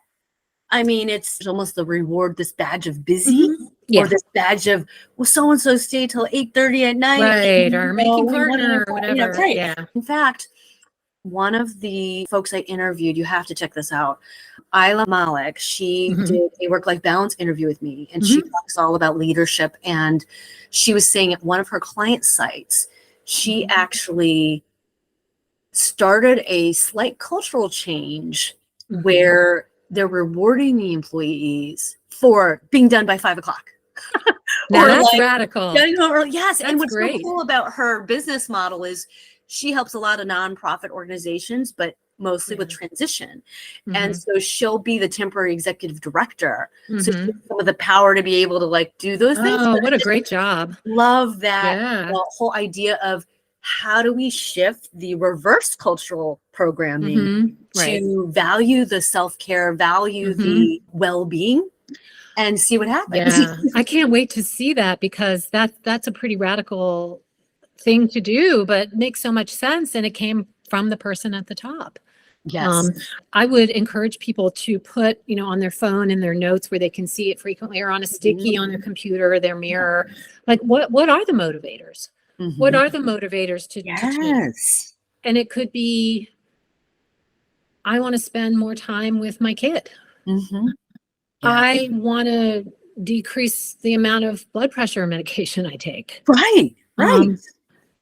S1: I mean, it's almost the reward, this badge of busy,
S2: Mhm. Yeah.
S1: or this badge of, well, so-and-so stayed till 8:30 at night.
S2: Right. Or
S1: You
S2: making
S1: know, we wanted
S2: partner
S1: to,
S2: or
S1: you know,
S2: whatever.
S1: right.
S2: Yeah.
S1: In fact, one of the folks I interviewed, you have to check this out. Isla Malik, she
S2: Mhm.
S1: did a work-life balance interview with me, and she
S2: Mhm.
S1: talks all about leadership. And she was saying at one of her client sites, she actually started a slight cultural change
S2: Mhm.
S1: where they're rewarding the employees for being done by 5 o'clock.
S2: Now
S1: Or
S2: that's
S1: like,
S2: radical.
S1: yeah, you know, or yes. And
S2: That's
S1: what's so
S2: great.
S1: cool about her business model is she helps a lot of nonprofit organizations, but mostly with
S2: Yeah.
S1: transition. And
S2: Mhm.
S1: so she'll be the temporary executive director. So she has
S2: Mhm.
S1: some of the power to be able to like do those things.
S2: Oh,
S1: But
S2: what
S1: I
S2: a
S1: just
S2: great job.
S1: love that
S2: Yeah.
S1: the whole idea of how do we shift the reverse cultural programming
S2: Mhm. Right.
S1: to value the self-care, value
S2: Mhm.
S1: the well-being, and see what happens.
S2: Yeah. I can't wait to see that because that's a pretty radical thing to do, but makes so much sense. And it came from the person at the top.
S1: Yes.
S2: Um, I would encourage people to put, on their phone in their notes where they can see it frequently or on a sticky on their computer or their mirror. Like what are the motivators? What
S1: Mhm.
S2: are the motivators to change?
S1: Yes.
S2: And it could be, I want to spend more time with my kid.
S1: Mhm. Yeah.
S2: I want to decrease the amount of blood pressure medication I take.
S1: Right. Right.
S2: Um,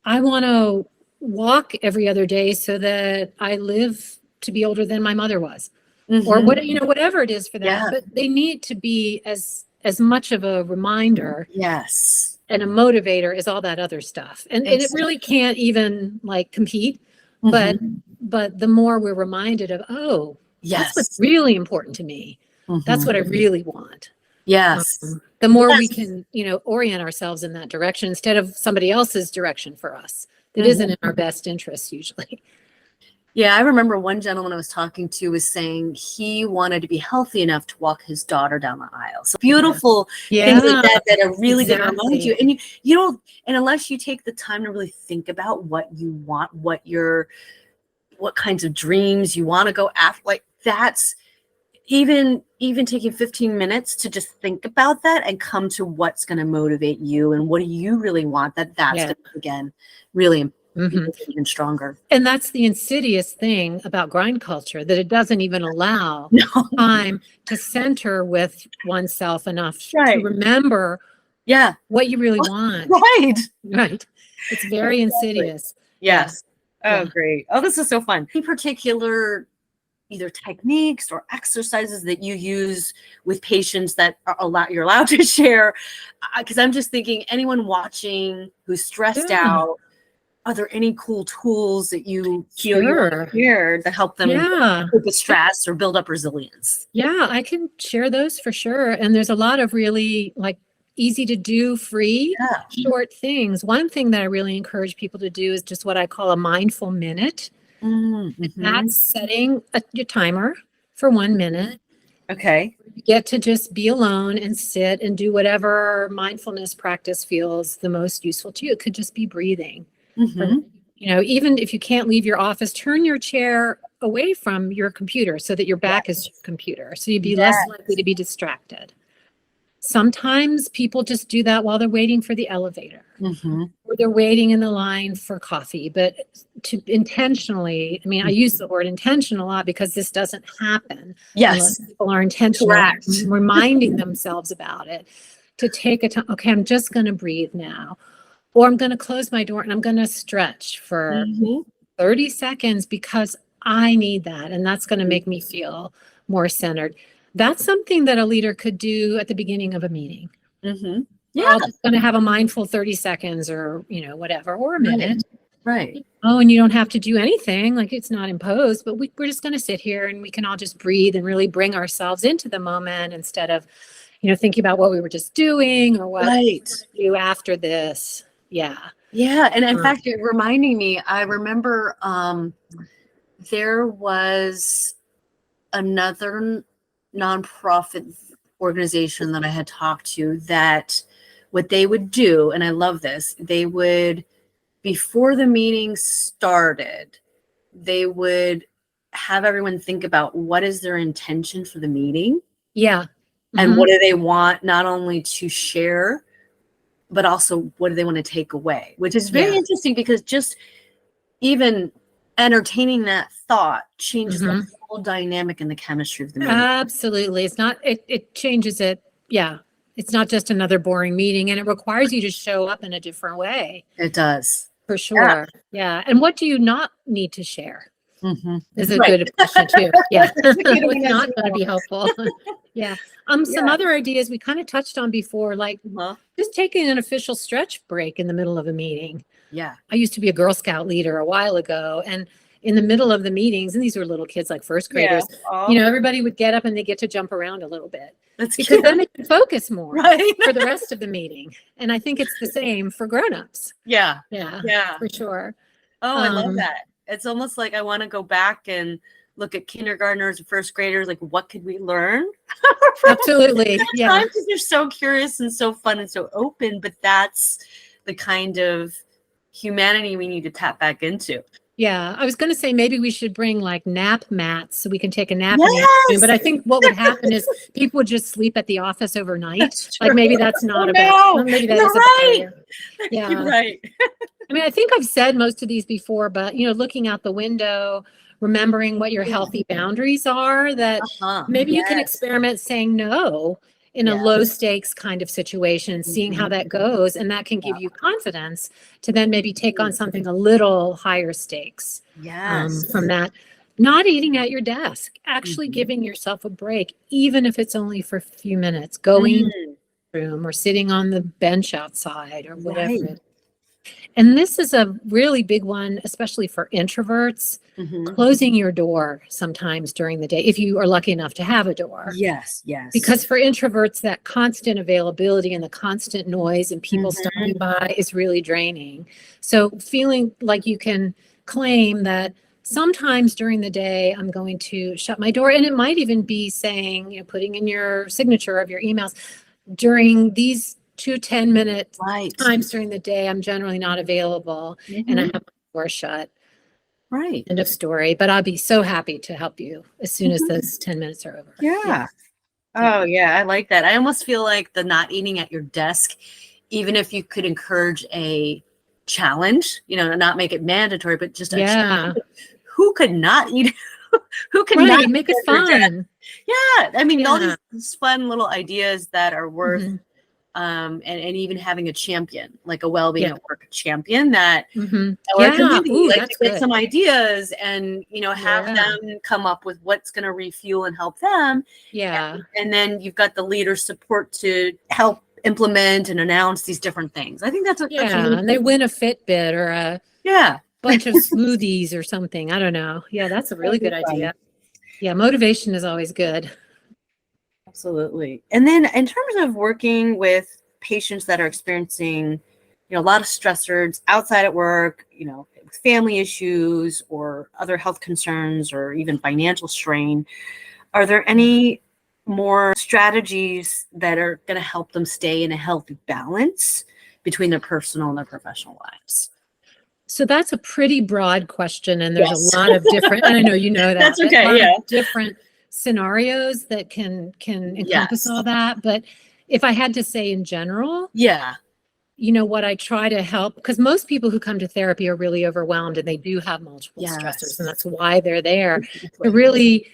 S2: I want to walk every other day so that I live to be older than my mother was, or
S1: Mhm.
S2: whatever it is for that.
S1: Yeah.
S2: But they need to be as much of a reminder
S1: Yes.
S2: and a motivator as all that other stuff. And it really
S1: Exactly.
S2: can't even like compete. But
S1: Mhm.
S2: but the more we're reminded of, oh, that's what's
S1: Yes.
S2: really important to me. That's
S1: Mhm.
S2: what I really want.
S1: Yes.
S2: The more we
S1: Yes.
S2: can, orient ourselves in that direction instead of somebody else's direction for us. That isn't
S1: Mhm.
S2: in our best interest usually.
S1: Yeah, I remember one gentleman I was talking to was saying he wanted to be healthy enough to walk his daughter down the aisle. So beautiful things like
S2: Yeah,
S1: that that are really going to remind you.
S2: exactly.
S1: And you don't, and unless you take the time to really think about what you want, what kinds of dreams you want to go after, like that's even taking 15 minutes to just think about that and come to what's going to motivate you and what do you really want, that's
S2: Yeah.
S1: going to, again, really
S2: Mhm.
S1: even stronger.
S2: And that's the insidious thing about grind culture, that it doesn't even allow
S1: No.
S2: time to center with oneself enough to
S1: Right.
S2: remember
S1: Yeah.
S2: what you really want.
S1: Right.
S2: Right. It's very
S1: Exactly.
S2: insidious. Yeah.
S1: Yes. Oh,
S2: Yeah.
S1: great. Oh, this is so fun. Any particular either techniques or exercises that you use with patients that you're allowed to share? Because I'm just thinking anyone watching who's stressed
S2: Yeah.
S1: out, are there any cool tools that you feel you want
S2: Sure.
S1: to share to help them
S2: Yeah.
S1: cope with stress or build up resilience?
S2: Yeah, I can share those for sure. And there's a lot of really like easy to do, free,
S1: Yeah.
S2: short things. One thing that I really encourage people to do is just what I call a mindful minute. And
S1: Mm-hmm.
S2: that's setting your timer for 1 minute.
S1: Okay.
S2: You get to just be alone and sit and do whatever mindfulness practice feels the most useful to you. It could just be breathing. Or,
S1: Mm-hmm.
S2: even if you can't leave your office, turn your chair away from your computer so that your back is to your computer. So you'd be less
S1: Yes.
S2: likely to be distracted. Sometimes people just do that while they're waiting for the elevator
S1: Mm-hmm.
S2: or they're waiting in the line for coffee. But to intentionally, I mean, I use the word intention a lot because this doesn't happen unless
S1: Yes.
S2: people are intentional,
S1: Correct.
S2: reminding themselves about it. To take a time, okay, I'm just going to breathe now. Or I'm going to close my door and I'm going to stretch for
S1: Mm-hmm.
S2: 30 seconds because I need that. And that's going to make me feel more centered. That's something that a leader could do at the beginning of a meeting.
S1: Mm-hmm.
S2: We're
S1: Yeah.
S2: all just going to have a mindful 30 seconds or, whatever, or a
S1: Right.
S2: minute.
S1: Right.
S2: Oh, and you don't have to do anything. Like it's not imposed, but we're just going to sit here and we can all just breathe and really bring ourselves into the moment instead of, thinking about what we were just doing or what
S1: Right.
S2: we're gonna do after this. Yeah.
S1: Yeah. And in
S2: Um,
S1: fact, you're reminding me, I remember there was another nonprofit organization that I had talked to that what they would do, and I love this, they would, before the meeting started, they would have everyone think about what is their intention for the meeting.
S2: Yeah.
S1: And
S2: Mhm.
S1: what do they want not only to share, but also what do they want to take away? Which is very
S2: Yeah.
S1: interesting because just even entertaining that thought changes the
S2: Mhm.
S1: whole dynamic and the chemistry of the meeting.
S2: Absolutely. It's not, it changes it. Yeah. It's not just another boring meeting, and it requires you to show up in a different way.
S1: It does.
S2: For
S1: Yeah.
S2: sure. Yeah. And what do you not need to share?
S1: Mhm.
S2: Is a
S1: Right.
S2: good question too. Yeah.
S1: That's a good one
S2: What's
S1: as
S2: not going to
S1: well.
S2: be helpful. Yeah. Some
S1: Yeah.
S2: other ideas we kind of touched on before, like
S1: Uh-huh.
S2: just taking an official stretch break in the middle of a meeting.
S1: Yeah.
S2: I used to be a Girl Scout leader a while ago, and in the middle of the meetings, and these were little kids like first
S1: Yeah.
S2: graders, you know, everybody would get up and they get to jump around a little bit
S1: That's
S2: because
S1: cute.
S2: then they can focus more
S1: Right.
S2: for the rest of the meeting. And I think it's the same for grown-ups.
S1: Yeah.
S2: Yeah,
S1: Yeah.
S2: for sure.
S1: Oh, I love
S2: Um,
S1: that. It's almost like I want to go back and look at kindergartners and first graders, like what could we learn from
S2: Absolutely.
S1: that
S2: Yeah.
S1: time? Because they're so curious and so fun and so open, but that's the kind of humanity we need to tap back into.
S2: Yeah, I was going to say maybe we should bring like nap mats so we can take a nap in the
S1: Yes.
S2: afternoon. But I think what would happen is people would just sleep at the office overnight.
S1: That's
S2: Like
S1: true.
S2: maybe that's not
S1: Oh,
S2: a bad.
S1: no.
S2: Well, maybe that
S1: You're
S2: is a bad
S1: right.
S2: idea. Yeah.
S1: You're right.
S2: I mean, I think I've said most of these before, but you know, looking out the window, remembering what your healthy boundaries are, that
S1: Uh-huh.
S2: maybe you can
S1: Yes.
S2: experiment saying no in a
S1: Yeah.
S2: low stakes kind of situation, seeing how
S1: Mhm.
S2: that goes, and that can give you confidence to then maybe take on something a little higher stakes
S1: Yes.
S2: from that. Not eating at your desk, actually
S1: Mhm.
S2: giving yourself a break, even if it's only for a few minutes, going to
S1: Mm.
S2: the room or sitting on the bench outside or whatever
S1: Right.
S2: it is. And this is a really big one, especially for introverts,
S1: Mhm.
S2: closing your door sometimes during the day, if you are lucky enough to have a door.
S1: Yes. Yes.
S2: Because for introverts, that constant availability and the constant noise and people
S1: Mhm.
S2: stopping by is really draining. So feeling like you can claim that sometimes during the day, I'm going to shut my door. And it might even be saying, you know, putting in your signature of your emails during these 2 10-minute
S1: Right.
S2: times during the day, I'm generally not available and I
S1: Mhm.
S2: have my door shut.
S1: Right.
S2: End of story. But I'll be so happy to help you as soon as
S1: Mhm.
S2: those 10 minutes are over.
S1: Yeah. Oh, yeah. I like that. I almost feel like the not eating at your desk, even if you could encourage a challenge, you know, not make it mandatory, but just a
S2: Yeah.
S1: challenge. Who could not eat? Who could not
S2: Right. Make
S1: eat
S2: it
S1: at your desk?
S2: fun.
S1: Yeah. I mean, all
S2: Yeah.
S1: these fun little ideas that are worth
S2: Mhm.
S1: and even having a champion, like a well-being
S2: Yeah.
S1: at work champion that
S2: Mhm.
S1: or a
S2: Yeah.
S1: community,
S2: Ooh,
S1: like to
S2: that's
S1: get
S2: good.
S1: some ideas and you know have
S2: Yeah.
S1: them come up with what's going to refuel and help them.
S2: Yeah.
S1: And then you've got the leader support to help implement and announce these different things. I think that's a
S2: Yeah.
S1: really
S2: And they
S1: cool.
S2: win a Fitbit or a
S1: Yeah,
S2: bunch of smoothies or something. I don't know. Yeah, that's a really
S1: that'd
S2: good
S1: be fun.
S2: idea. Yeah, motivation is always good.
S1: Absolutely. And then in terms of working with patients that are experiencing, you know, a lot of stressors outside at work, you know, family issues or other health concerns or even financial strain, are there any more strategies that are going to help them stay in a healthy balance between their personal and their professional lives?
S2: So that's a pretty broad question, and there's
S1: Yes.
S2: a lot of different, and I know you know that,
S1: That's
S2: but a
S1: okay.
S2: lot
S1: Yeah.
S2: of different scenarios that can encompass
S1: Yes.
S2: all that. But if I had to say in general,
S1: Yeah.
S2: you know, what I try to help, because most people who come to therapy are really overwhelmed and they do have multiple stressors, and
S1: Yes.
S2: that's why they're there. To
S1: Exactly.
S2: really,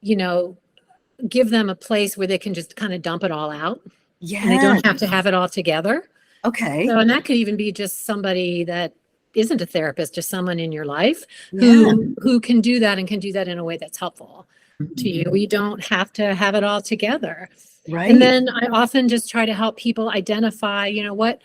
S2: you know, give them a place where they can just kind of dump it all out and they
S1: Yeah.
S2: don't have to have it all together.
S1: Okay.
S2: So, and that could even be just somebody that isn't a therapist, just someone in your life
S1: Yeah.
S2: who can do that and can do that in a way that's helpful to you. You don't have to have it all together.
S1: Right.
S2: And then I often just try to help people identify, you know, what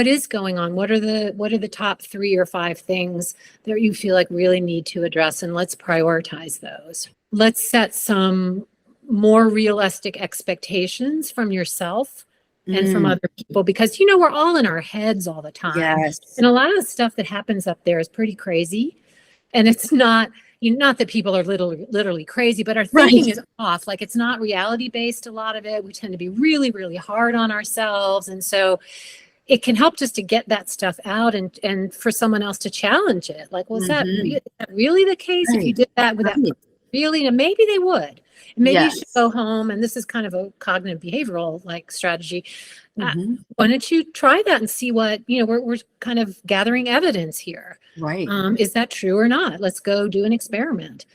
S2: is going on? What are the top 3 or 5 things that you feel like really need to address, and let's prioritize those. Let's set some more realistic expectations from yourself and from other people, because you know we're all in our heads all the time.
S1: Yes.
S2: And a lot of the stuff that happens up there is pretty crazy. And it's not, you know, not that people are literally crazy, but our thinking is off. Like it's not reality based, a lot of it. We tend to be really, really hard on ourselves. And so it can help just to get that stuff out and for someone else to challenge it. Like, well, is that really the case? If you did that with that
S1: Right.
S2: really? And maybe they would. And maybe you should
S1: Yes.
S2: go home. And this is kind of a cognitive behavioral like strategy.
S1: Hmm.
S2: Why don't you try that and see what, we're kind of gathering evidence here.
S1: Right.
S2: Is that true or not? Let's go do an experiment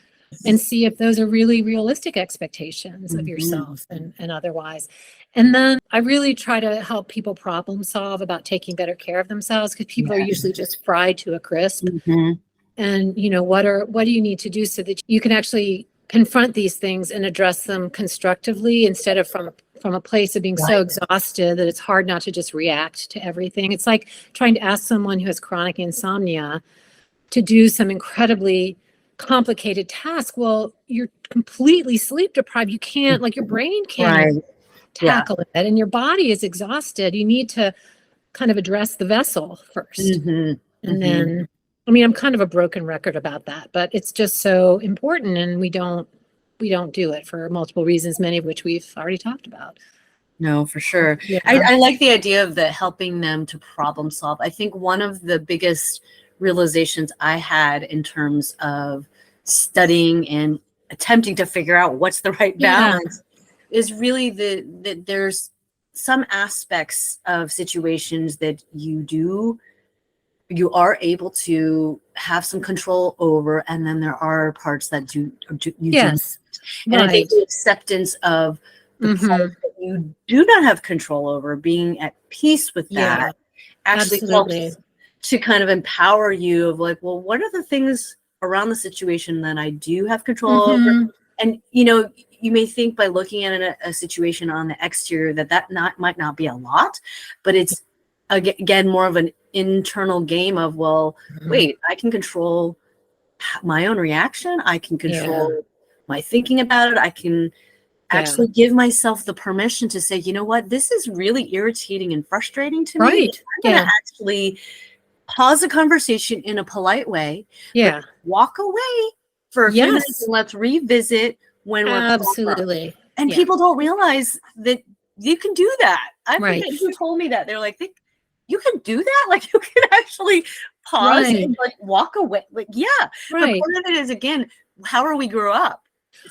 S2: and see if those are really realistic expectations of
S1: Hmm.
S2: yourself and otherwise. And then I really try to help people problem solve about taking better care of themselves, because people are
S1: Yes.
S2: usually just fried to a crisp.
S1: Hmm.
S2: And what do you need to do so that you can actually confront these things and address them constructively, instead of from a place of being so
S1: Right.
S2: exhausted that it's hard not to just react to everything. It's like trying to ask someone who has chronic insomnia to do some incredibly complicated task. Well, you're completely sleep deprived. You can't, like, your brain can't
S1: Right.
S2: even
S1: Yeah.
S2: tackle it, and your body is exhausted. You need to kind of address the vessel first.
S1: Hmm.
S2: And
S1: Hmm.
S2: then, I mean, I'm kind of a broken record about that, but it's just so important, and we don't do it for multiple reasons, many of which we've already talked about.
S1: No, for sure.
S2: Yeah.
S1: I like the idea of the helping them to problem solve. I think one of the biggest realizations I had in terms of studying and attempting to figure out what's the right
S2: Yeah.
S1: balance is really that there's some aspects of situations that you are able to have some control over, and then there are parts that you do not.
S2: Yes.
S1: And I think
S2: Right.
S1: the acceptance of the
S2: Mm-hmm.
S1: parts that you do not have control over, being at peace with
S2: Yeah.
S1: that, actually
S2: Absolutely.
S1: helps to kind of empower you of like, well, what are the things around the situation that I do have control over?
S2: Mm-hmm.
S1: And you may think by looking at a situation on the exterior that not might not be a lot, but it's again more of an internal game of, well,
S2: Mm-hmm.
S1: wait, I can control my own reaction. I can
S2: Yeah.
S1: control my thinking about it. I can
S2: Yeah.
S1: actually give myself the permission to say, you know what, this is really irritating and frustrating to me.
S2: Right.
S1: I'm going
S2: Yeah.
S1: to actually pause the conversation in a polite way. Let's
S2: Yeah.
S1: walk away for a few minutes
S2: Yes.
S1: and let's revisit when we're calmer.
S2: Absolutely.
S1: And
S2: Yeah.
S1: people don't realize that you can do that. I
S2: Right.
S1: forget who told me that. They're like, you can do that? Like, you can actually pause
S2: Right.
S1: and like walk away. Like, yeah. But
S2: Right.
S1: part of it is, again, however we grew up.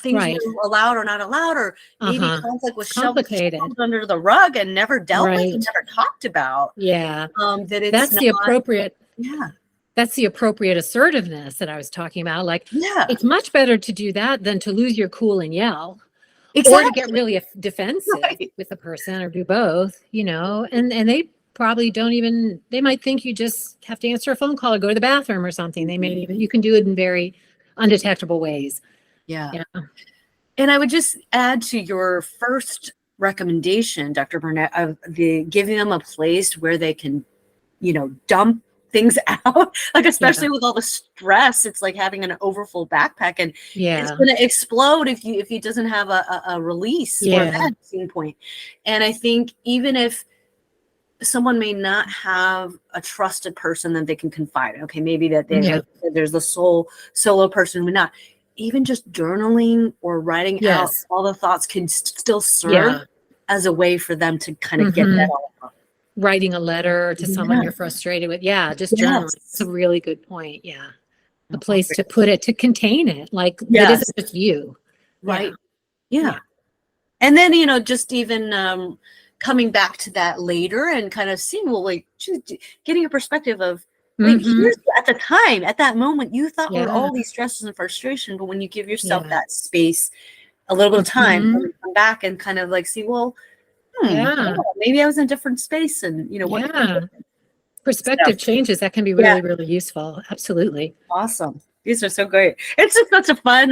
S1: Things
S2: Right.
S1: were allowed or not allowed, or maybe
S2: Uh-huh.
S1: conflict was
S2: It's
S1: shoved
S2: complicated.
S1: under the rug and never dealt with and
S2: Right.
S1: never talked about.
S2: Yeah.
S1: That it's
S2: That's
S1: not,
S2: the appropriate
S1: yeah,
S2: that's the appropriate assertiveness that I was talking about. Like,
S1: yeah,
S2: it's much better to do that than to lose your cool and yell, or to get
S1: exactly.
S2: really defensive
S1: Right.
S2: with the person, or do both, and they probably don't even, they might think you just have to answer a phone call or go to the bathroom or something. They may even, you can do it in very undetectable ways.
S1: Yeah.
S2: Yeah.
S1: And I would just add to your first recommendation, Dr. Burnett, of the giving them a place where they can, dump things out, like,
S2: Yeah.
S1: especially with all the stress. It's like having an overfull backpack, and it's
S2: Yeah.
S1: going to explode if he doesn't have a release or a
S2: Yeah.
S1: venting point. And I think even if someone may not have a trusted person that they can confide in, okay, maybe that they,
S2: Yeah.
S1: like, there's the solo person who not, even just journaling or writing out
S2: Yes.
S1: all the thoughts can still serve
S2: Yeah.
S1: as a way for them to kind of get that
S2: Hmm.
S1: all out.
S2: Writing a letter to someone
S1: Yeah.
S2: you're frustrated with. Yeah. Just journaling. It's a
S1: Yes.
S2: really good point. Yeah. A
S1: No,
S2: place to put it, to contain it, like, that
S1: yes.
S2: isn't just you. Yeah.
S1: Right. Yeah.
S2: Yeah.
S1: And then, just even coming back to that later and kind of seeing, well, like, just getting a perspective of, wait,
S2: Hmm.
S1: here's at the time, at that moment, you thought were
S2: Yeah.
S1: all these stresses and frustration, but when you give yourself
S2: Yeah.
S1: that space, a little bit of time,
S2: Hmm.
S1: and come back and kind of like see, well, yeah,
S2: Yeah.
S1: maybe I was in a different space, and what
S2: Yeah.
S1: stuff.
S2: Perspective changes. That can be
S1: Yeah,
S2: really, really useful. Absolutely.
S1: awesome. These are so great. It's just such a fun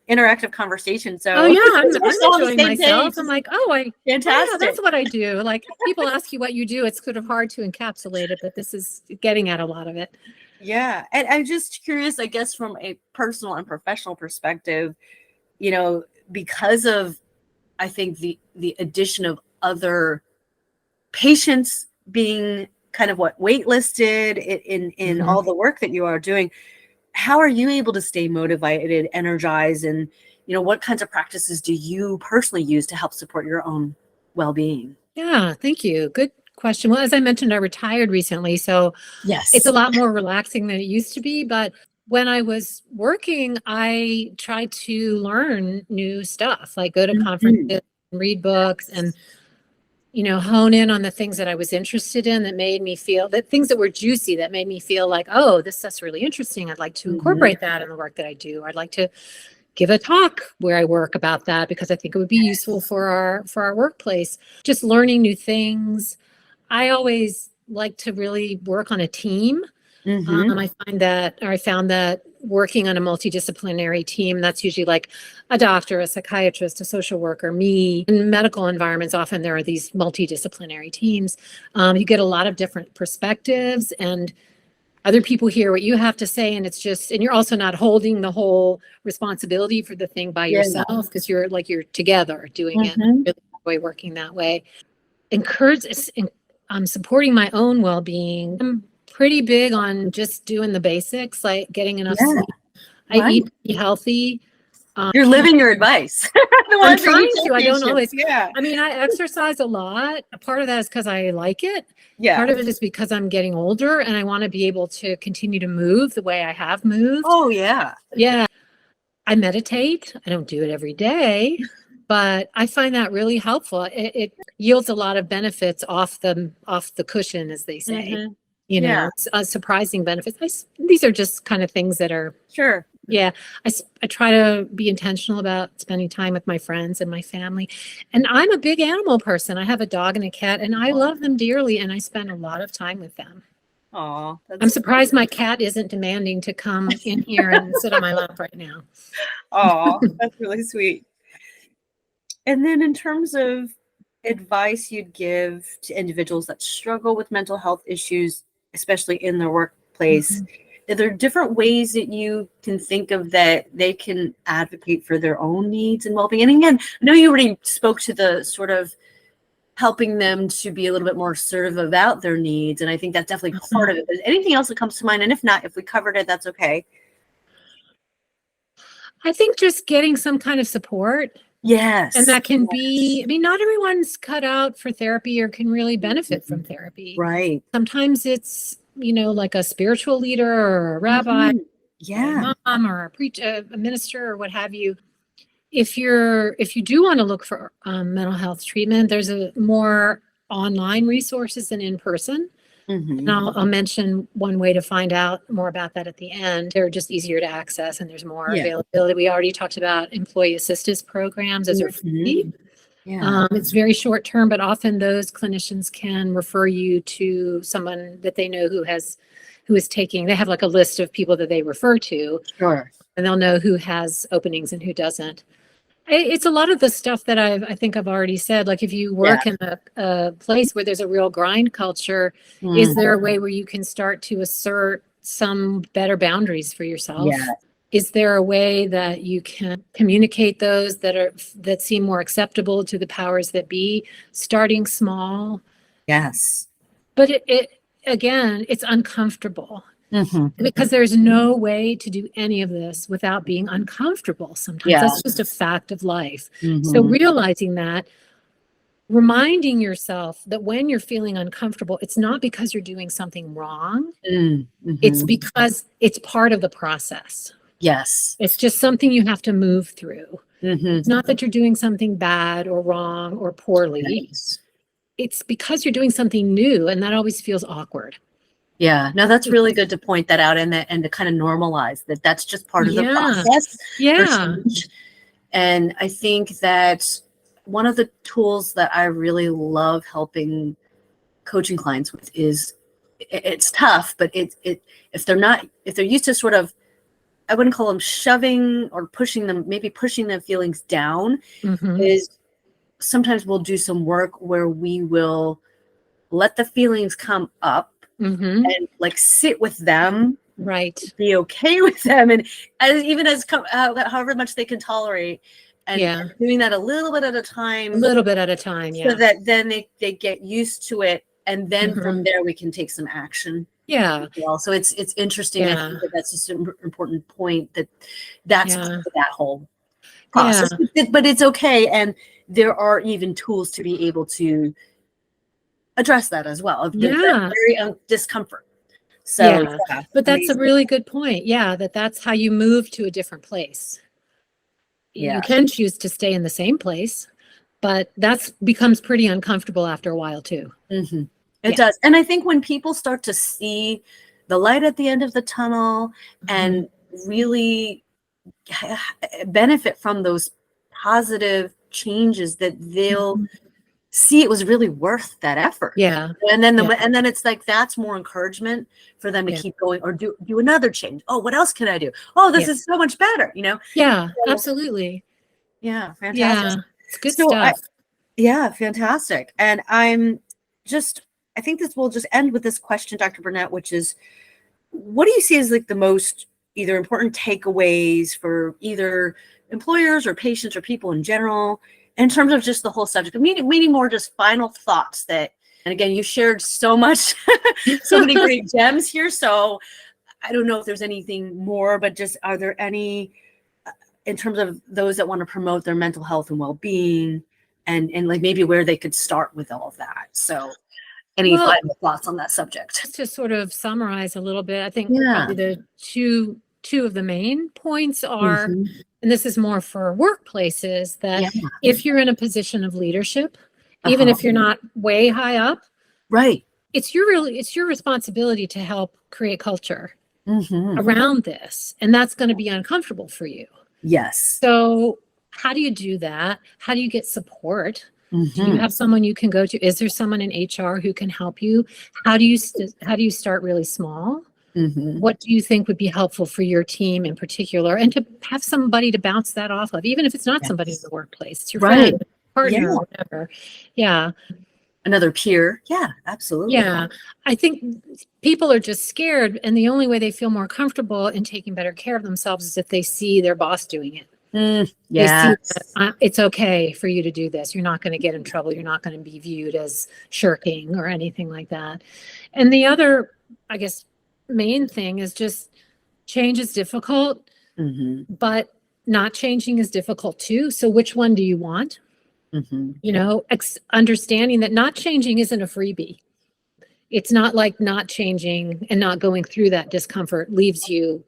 S1: interactive conversation.
S2: Oh
S1: So
S2: yeah, I'm
S1: we're so on the
S2: enjoying
S1: same page.
S2: myself. I'm like, oh, yeah,
S1: Fantastic.
S2: that's what I do. Like, people ask you what you do, it's sort of hard to encapsulate it, but this is getting at a lot of it.
S1: Yeah. And I'm just curious, I guess, from a personal and professional perspective, because of, I think, the addition of other patients being kind of waitlisted in
S2: Mhm.
S1: all the work that you are doing, how are you able to stay motivated, energized, and what kinds of practices do you personally use to help support your own well-being?
S2: Yeah, thank you. Good question. Well, as I mentioned, I retired recently, so it's
S1: Yes.
S2: a lot more relaxing than it used to be, but when I was working, I tried to learn new stuff, like go to conferences, read books, and hone in on the things that I was interested in that made me feel that things that were juicy, that made me feel like, oh, this stuff's really interesting. I'd like to incorporate that in the work that I do. I'd like to give a talk where I work about that because I think it would be useful for our workplace. Just learning new things. I always like to really work on a team. I found that working on a multidisciplinary team, that's usually like a doctor, a psychiatrist, a social worker, me. In medical environments, often there are these multidisciplinary teams. You get a lot of different perspectives and other people hear what you have to say, and and you're also not holding the whole responsibility for the thing by yourself because you're together doing it. I really enjoy working that way. Supporting my own well-being. I'm pretty big on just doing the basics, like getting enough sleep. I eat healthy.
S1: You're living your advice.
S2: I'm trying to. I don't always.
S1: Yeah.
S2: I mean, I exercise a lot. A part of that is because I like it.
S1: Yeah.
S2: Part of it is because I'm getting older and I want to be able to continue to move the way I have moved.
S1: Oh, yeah.
S2: Yeah. I meditate. I don't do it every day, but I find that really helpful. It yields a lot of benefits off the cushion, as they say. Surprising benefits. These are just kind of things that are
S1: sure.
S2: Yeah, I try to be intentional about spending time with my friends and my family. And I'm a big animal person. I have a dog and a cat, and I love them dearly, and I spend a lot of time with them.
S1: Aw,
S2: I'm surprised my cat isn't demanding to come in here and sit on my lap right now.
S1: Oh, that's really sweet. And then in terms of advice you'd give to individuals that struggle with mental health issues, especially in their workplace, are there different ways that you can think of that they can advocate for their own needs and well-being? And again, I know you already spoke to the sort of helping them to be a little bit more assertive about their needs. And I think that's definitely part of it. Is anything else that comes to mind? And if not, if we covered it, that's okay.
S2: I think just getting some kind of support.
S1: Yes.
S2: And that can be, I mean, not everyone's cut out for therapy or can really benefit from therapy.
S1: Right.
S2: Sometimes it's, like a spiritual leader or a rabbi, a mom or a preacher, a minister or what have you. If you do want to look for mental health treatment, there's more online resources than in person. And I'll mention one way to find out more about that at the end. They're just easier to access and there's more availability. We already talked about employee assistance programs. Those are free. Yeah. It's very short term, but often those clinicians can refer you to someone that they know who is taking. They have like a list of people that they refer to.
S1: Sure.
S2: And they'll know who has openings and who doesn't. It's a lot of the stuff that I think I've already said. Like if you work in a place where there's a real grind culture, is there a way where you can start to assert some better boundaries for yourself? Yeah. Is there a way that you can communicate those that seem more acceptable to the powers that be, starting small?
S1: Yes.
S2: But it's uncomfortable. Because there's no way to do any of this without being uncomfortable. Sometimes that's just a fact of life. So realizing that, reminding yourself that when you're feeling uncomfortable, it's not because you're doing something wrong. It's because it's part of the process.
S1: Yes.
S2: It's just something you have to move through. It's not that you're doing something bad or wrong or poorly. Nice. It's because you're doing something new, and that always feels awkward.
S1: Yeah, no, that's really good to point that out and to kind of normalize that that's just part of the process.
S2: Yeah.
S1: And I think that one of the tools that I really love helping coaching clients with is it's tough, but if they're used to sort of, I wouldn't call them shoving or pushing them, maybe pushing their feelings down, is sometimes we'll do some work where we will let the feelings come up and like sit with them,
S2: right?
S1: Be okay with them, and however much they can tolerate, and doing that a little bit at a time, so that then they get used to it, and then from there we can take some action.
S2: Yeah.
S1: Well, so it's interesting. I think that's just an important point that's part of that whole process. But it's okay, and there are even tools to be able to address that as well. Very discomfort. So
S2: Yeah,
S1: yeah,
S2: but that's a
S1: amazing.
S2: really good point. Yeah, that's how you move to a different place. You
S1: Yeah.
S2: can choose to stay in the same place, but that's becomes pretty uncomfortable after a while too.
S1: hmm It
S2: Yeah.
S1: does. And I think when people start to see the light at the end of the tunnel
S2: Mhm.
S1: and really benefit from those positive changes, that they'll
S2: Mhm.
S1: see it was really worth that effort.
S2: Yeah.
S1: And then
S2: Yeah.
S1: and then it's like that's more encouragement for them to
S2: Yeah.
S1: keep going or do another change. Oh, what else can I do? Oh, this
S2: Yeah.
S1: is so much better,
S2: Yeah,
S1: So,
S2: absolutely.
S1: yeah, fantastic.
S2: Yeah. It's good
S1: So
S2: stuff.
S1: yeah, fantastic. And I think this will just end with this question, Dr. Burnett, which is, what do you see as like the most either important takeaways for either employers or patients or people in general in terms of just the whole subject? Meaning more just final thoughts that, and again, you shared so much, so many great gems here. So I don't know if there's anything more, but just are there any in terms of those that want to promote their mental health and well-being and like maybe where they could start with all of that? So any
S2: Well,
S1: final thoughts on that subject?
S2: just to sort of summarize a little bit, I think
S1: Yeah.
S2: probably the two of the main points are,
S1: Mhm.
S2: and this is more for workplaces, that
S1: Yeah.
S2: if you're in a position of leadership, even
S1: Uh-huh.
S2: if you're not way high up,
S1: Right.
S2: it's your responsibility to help create culture
S1: Mhm.
S2: around this, and that's going to be uncomfortable for you.
S1: Yes.
S2: So how do you do that? How do you get support? Do you
S1: Mhm.
S2: have someone you can go to? Is there someone in HR who can help you? How do you start really small?
S1: Mhm.
S2: What do you think would be helpful for your team in particular? And to have somebody to bounce that off of, even if it's not somebody in
S1: Yes.
S2: the workplace, it's your
S1: Right.
S2: friend,
S1: Yeah.
S2: partner, whatever. Yeah.
S1: Another peer. Yeah, absolutely.
S2: Yeah. I think people are just scared, and the only way they feel more comfortable in taking better care of themselves is if they see their boss doing it. They see that
S1: Yes.
S2: it's okay for you to do this. You're not going to get in trouble. You're not going to be viewed as shirking or anything like that. And the other, I guess, main thing is just change is difficult,
S1: Mhm.
S2: but not changing is difficult too. So which one do you want?
S1: Mhm.
S2: Understanding that not changing isn't a freebie. It's not like not changing and not going through that discomfort leaves you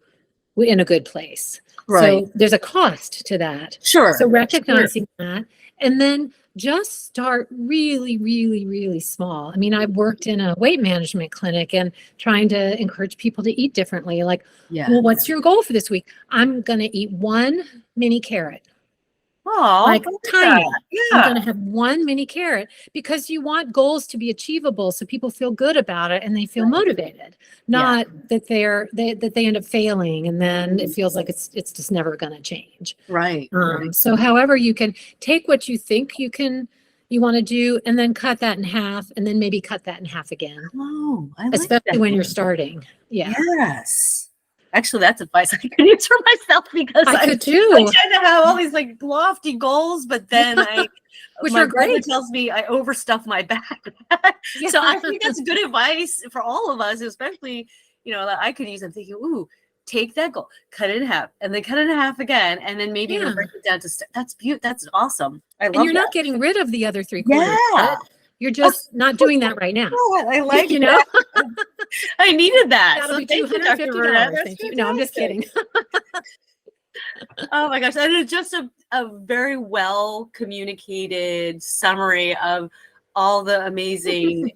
S2: in a good place.
S1: Right.
S2: So there's a cost to that. So
S1: Sure. Sure.
S2: recognizing that, and then just start really, really, really small. I mean, I worked in a weight management clinic and trying to encourage people to eat differently. Like,
S1: Yeah.
S2: well, what's your goal for this week? I'm going to eat one mini carrot.
S1: Oh,
S2: Like
S1: I like that.
S2: tiny. I'm
S1: Yeah.
S2: going to have one mini carrot, because you want goals to be achievable so people feel good about it and they feel
S1: Right.
S2: motivated,
S1: Yeah.
S2: not that that they end up failing and then it feels like it's just never going to change.
S1: Right. Right.
S2: So however you can take what you think you want to do and then cut that in half and then maybe cut that in half again,
S1: Oh, I like
S2: especially
S1: that.
S2: when you're starting. Yeah.
S1: Yes. Actually, that's advice I could use for myself because
S2: I
S1: I
S2: could too.
S1: tend to have all these like lofty goals, but then
S2: Which
S1: my
S2: are
S1: brother
S2: great.
S1: tells me I overstuff my back.
S2: Yeah.
S1: So I think that's good advice for all of us, especially, that I could use. I'm thinking, ooh, take that goal, cut it in half, and then cut it in half again, and then maybe
S2: Yeah.
S1: break it down to that's beautiful. That's awesome. I
S2: And
S1: love
S2: you're not
S1: that.
S2: getting rid of the other 3/4 of
S1: Yeah.
S2: it. You're just not doing that right now.
S1: I like
S2: You know,
S1: that. I needed that.
S2: that'll
S1: So
S2: be
S1: thank you, Dr. Burnett.
S2: $250.
S1: That's
S2: Thank you. No, I'm just
S1: fantastic.
S2: kidding.
S1: Oh my gosh, that is just a very well communicated summary of all the amazing,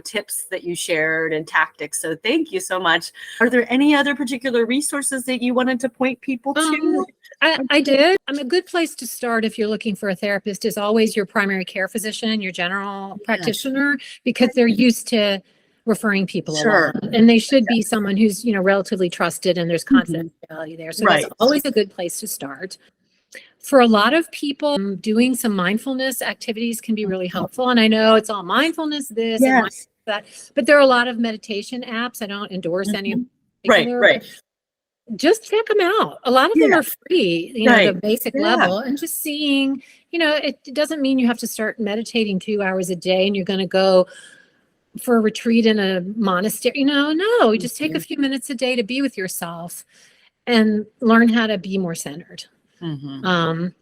S1: tips that you shared and tactics. So thank you so much. Are there any other particular resources that you wanted to point people to?
S2: I did. A good place to start if you're looking for a therapist is always your primary care physician, your general practitioner, because they're used to referring people a
S1: Sure.
S2: lot. And they should be someone who's, relatively trusted and there's
S1: Mhm.
S2: confidentiality there. So that's
S1: Right.
S2: always a good place to start. For a lot of people, doing some mindfulness activities can be really helpful. And I know it's all mindfulness this and
S1: Yes.
S2: that, but there are a lot of meditation apps. I don't endorse any in
S1: Mhm. Right,
S2: particular,
S1: right.
S2: but just check them out. A lot of them
S1: Yeah,
S2: are free, the
S1: right.
S2: basic
S1: Yeah.
S2: level, and just seeing, it doesn't mean you have to start meditating 2 hours a day and you're going to go for a retreat in a monastery. No, you just take a few minutes a day to be with yourself and learn how to be more centered.
S1: Mhm.
S2: Um,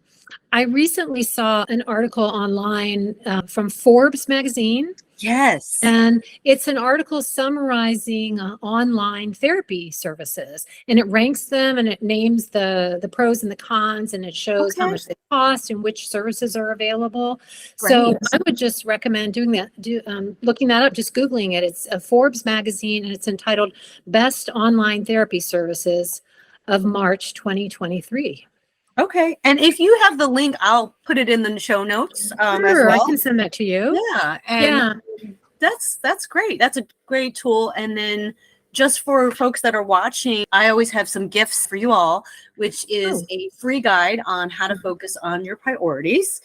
S2: I recently saw an article online from Forbes magazine.
S1: Yes.
S2: And it's an article summarizing online therapy services, and it ranks them and it names the pros and the cons, and it shows how
S1: Okay.
S2: much they cost and which services are available. So
S1: Great.
S2: I would just recommend doing that, looking that up, just Googling it. It's a Forbes magazine and it's entitled Best Online Therapy Services of March 2023.
S1: Okay. And if you have the link, I'll put it in the show notes as
S2: Sure, I
S1: well.
S2: can send that to you.
S1: Yeah. And
S2: Yeah.
S1: that's great. That's a great tool. And then just for folks that are watching, I always have some gifts for you all, which is a free guide on how to focus on your priorities.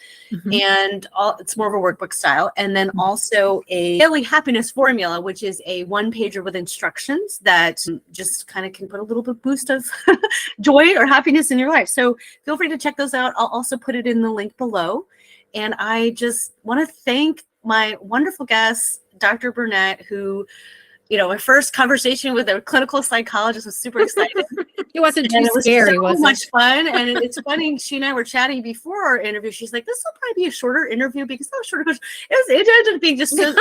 S1: And it's more of a workbook style. And then also a daily happiness formula, which is a one-pager with instructions that just kind of can put a little bit boost of joy or happiness in your life. So feel free to check those out. I'll also put it in the link below. And I just want to thank my wonderful guest, Dr. Burnett, who, my first conversation with a clinical psychologist was super exciting.
S2: It wasn't too
S1: And it was
S2: scary,
S1: so
S2: was it?
S1: much fun. And it's funny, she and I were chatting before our interview. She's like, this will probably be a shorter interview because that was shorter. It ended up being just so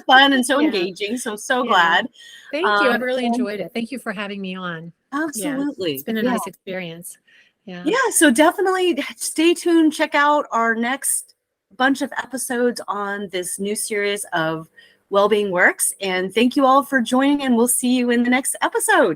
S1: fun and so engaging. So I'm so glad.
S2: Thank you. I've really enjoyed it. Thank you for having me on.
S1: Absolutely.
S2: Yeah, it's been a nice experience.
S1: Yeah. So definitely stay tuned. Check out our next bunch of episodes on this new series of Wellbeing Works. And thank you all for joining, and we'll see you in the next episode.